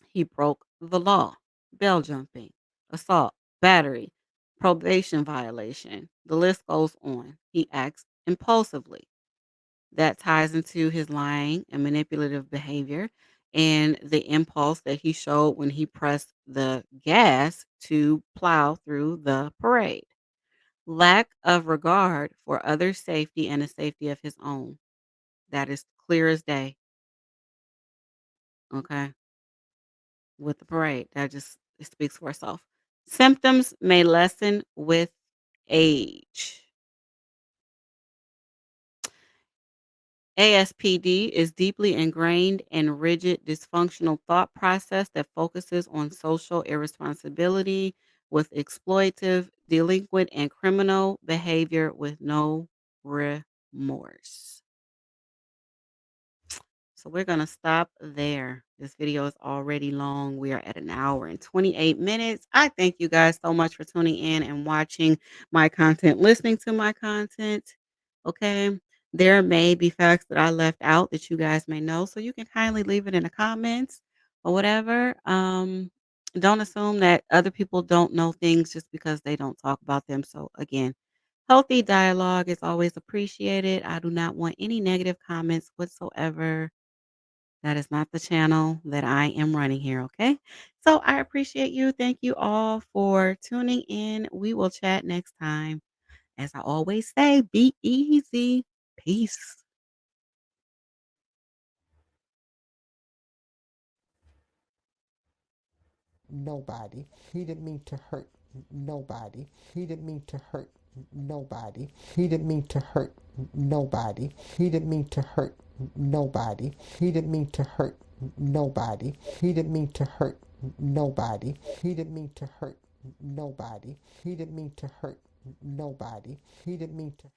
He broke the law, bail jumping, assault, battery, probation violation. The list goes on. He acts impulsively. That ties into his lying and manipulative behavior and the impulse that he showed when he pressed the gas to plow through the parade. Lack of regard for others' safety and the safety of his own. That is clear as day. Okay. With the parade, that just it speaks for itself. Symptoms may lessen with age. ASPD is deeply ingrained and rigid dysfunctional thought process that focuses on social irresponsibility with exploitative, delinquent, and criminal behavior with no remorse. So we're going to stop there. This video is already long. We are at 1 hour and 28 minutes. I thank you guys so much for tuning in and watching my content, listening to my content. Okay. There may be facts that I left out that you guys may know. So you can kindly leave it in the comments or whatever. Don't assume that other people don't know things just because they don't talk about them. So again, healthy dialogue is always appreciated. I do not want any negative comments whatsoever. That is not the channel that I am running here, okay? So I appreciate you. Thank you all for tuning in. We will chat next time. As I always say, be easy. Peace. Nobody. He didn't mean to hurt nobody. He didn't mean to hurt nobody. He didn't mean to hurt nobody. He didn't mean to hurt nobody. He didn't mean to hurt nobody. He didn't mean to hurt nobody. He didn't mean to hurt nobody. He didn't mean to hurt nobody. He didn't mean to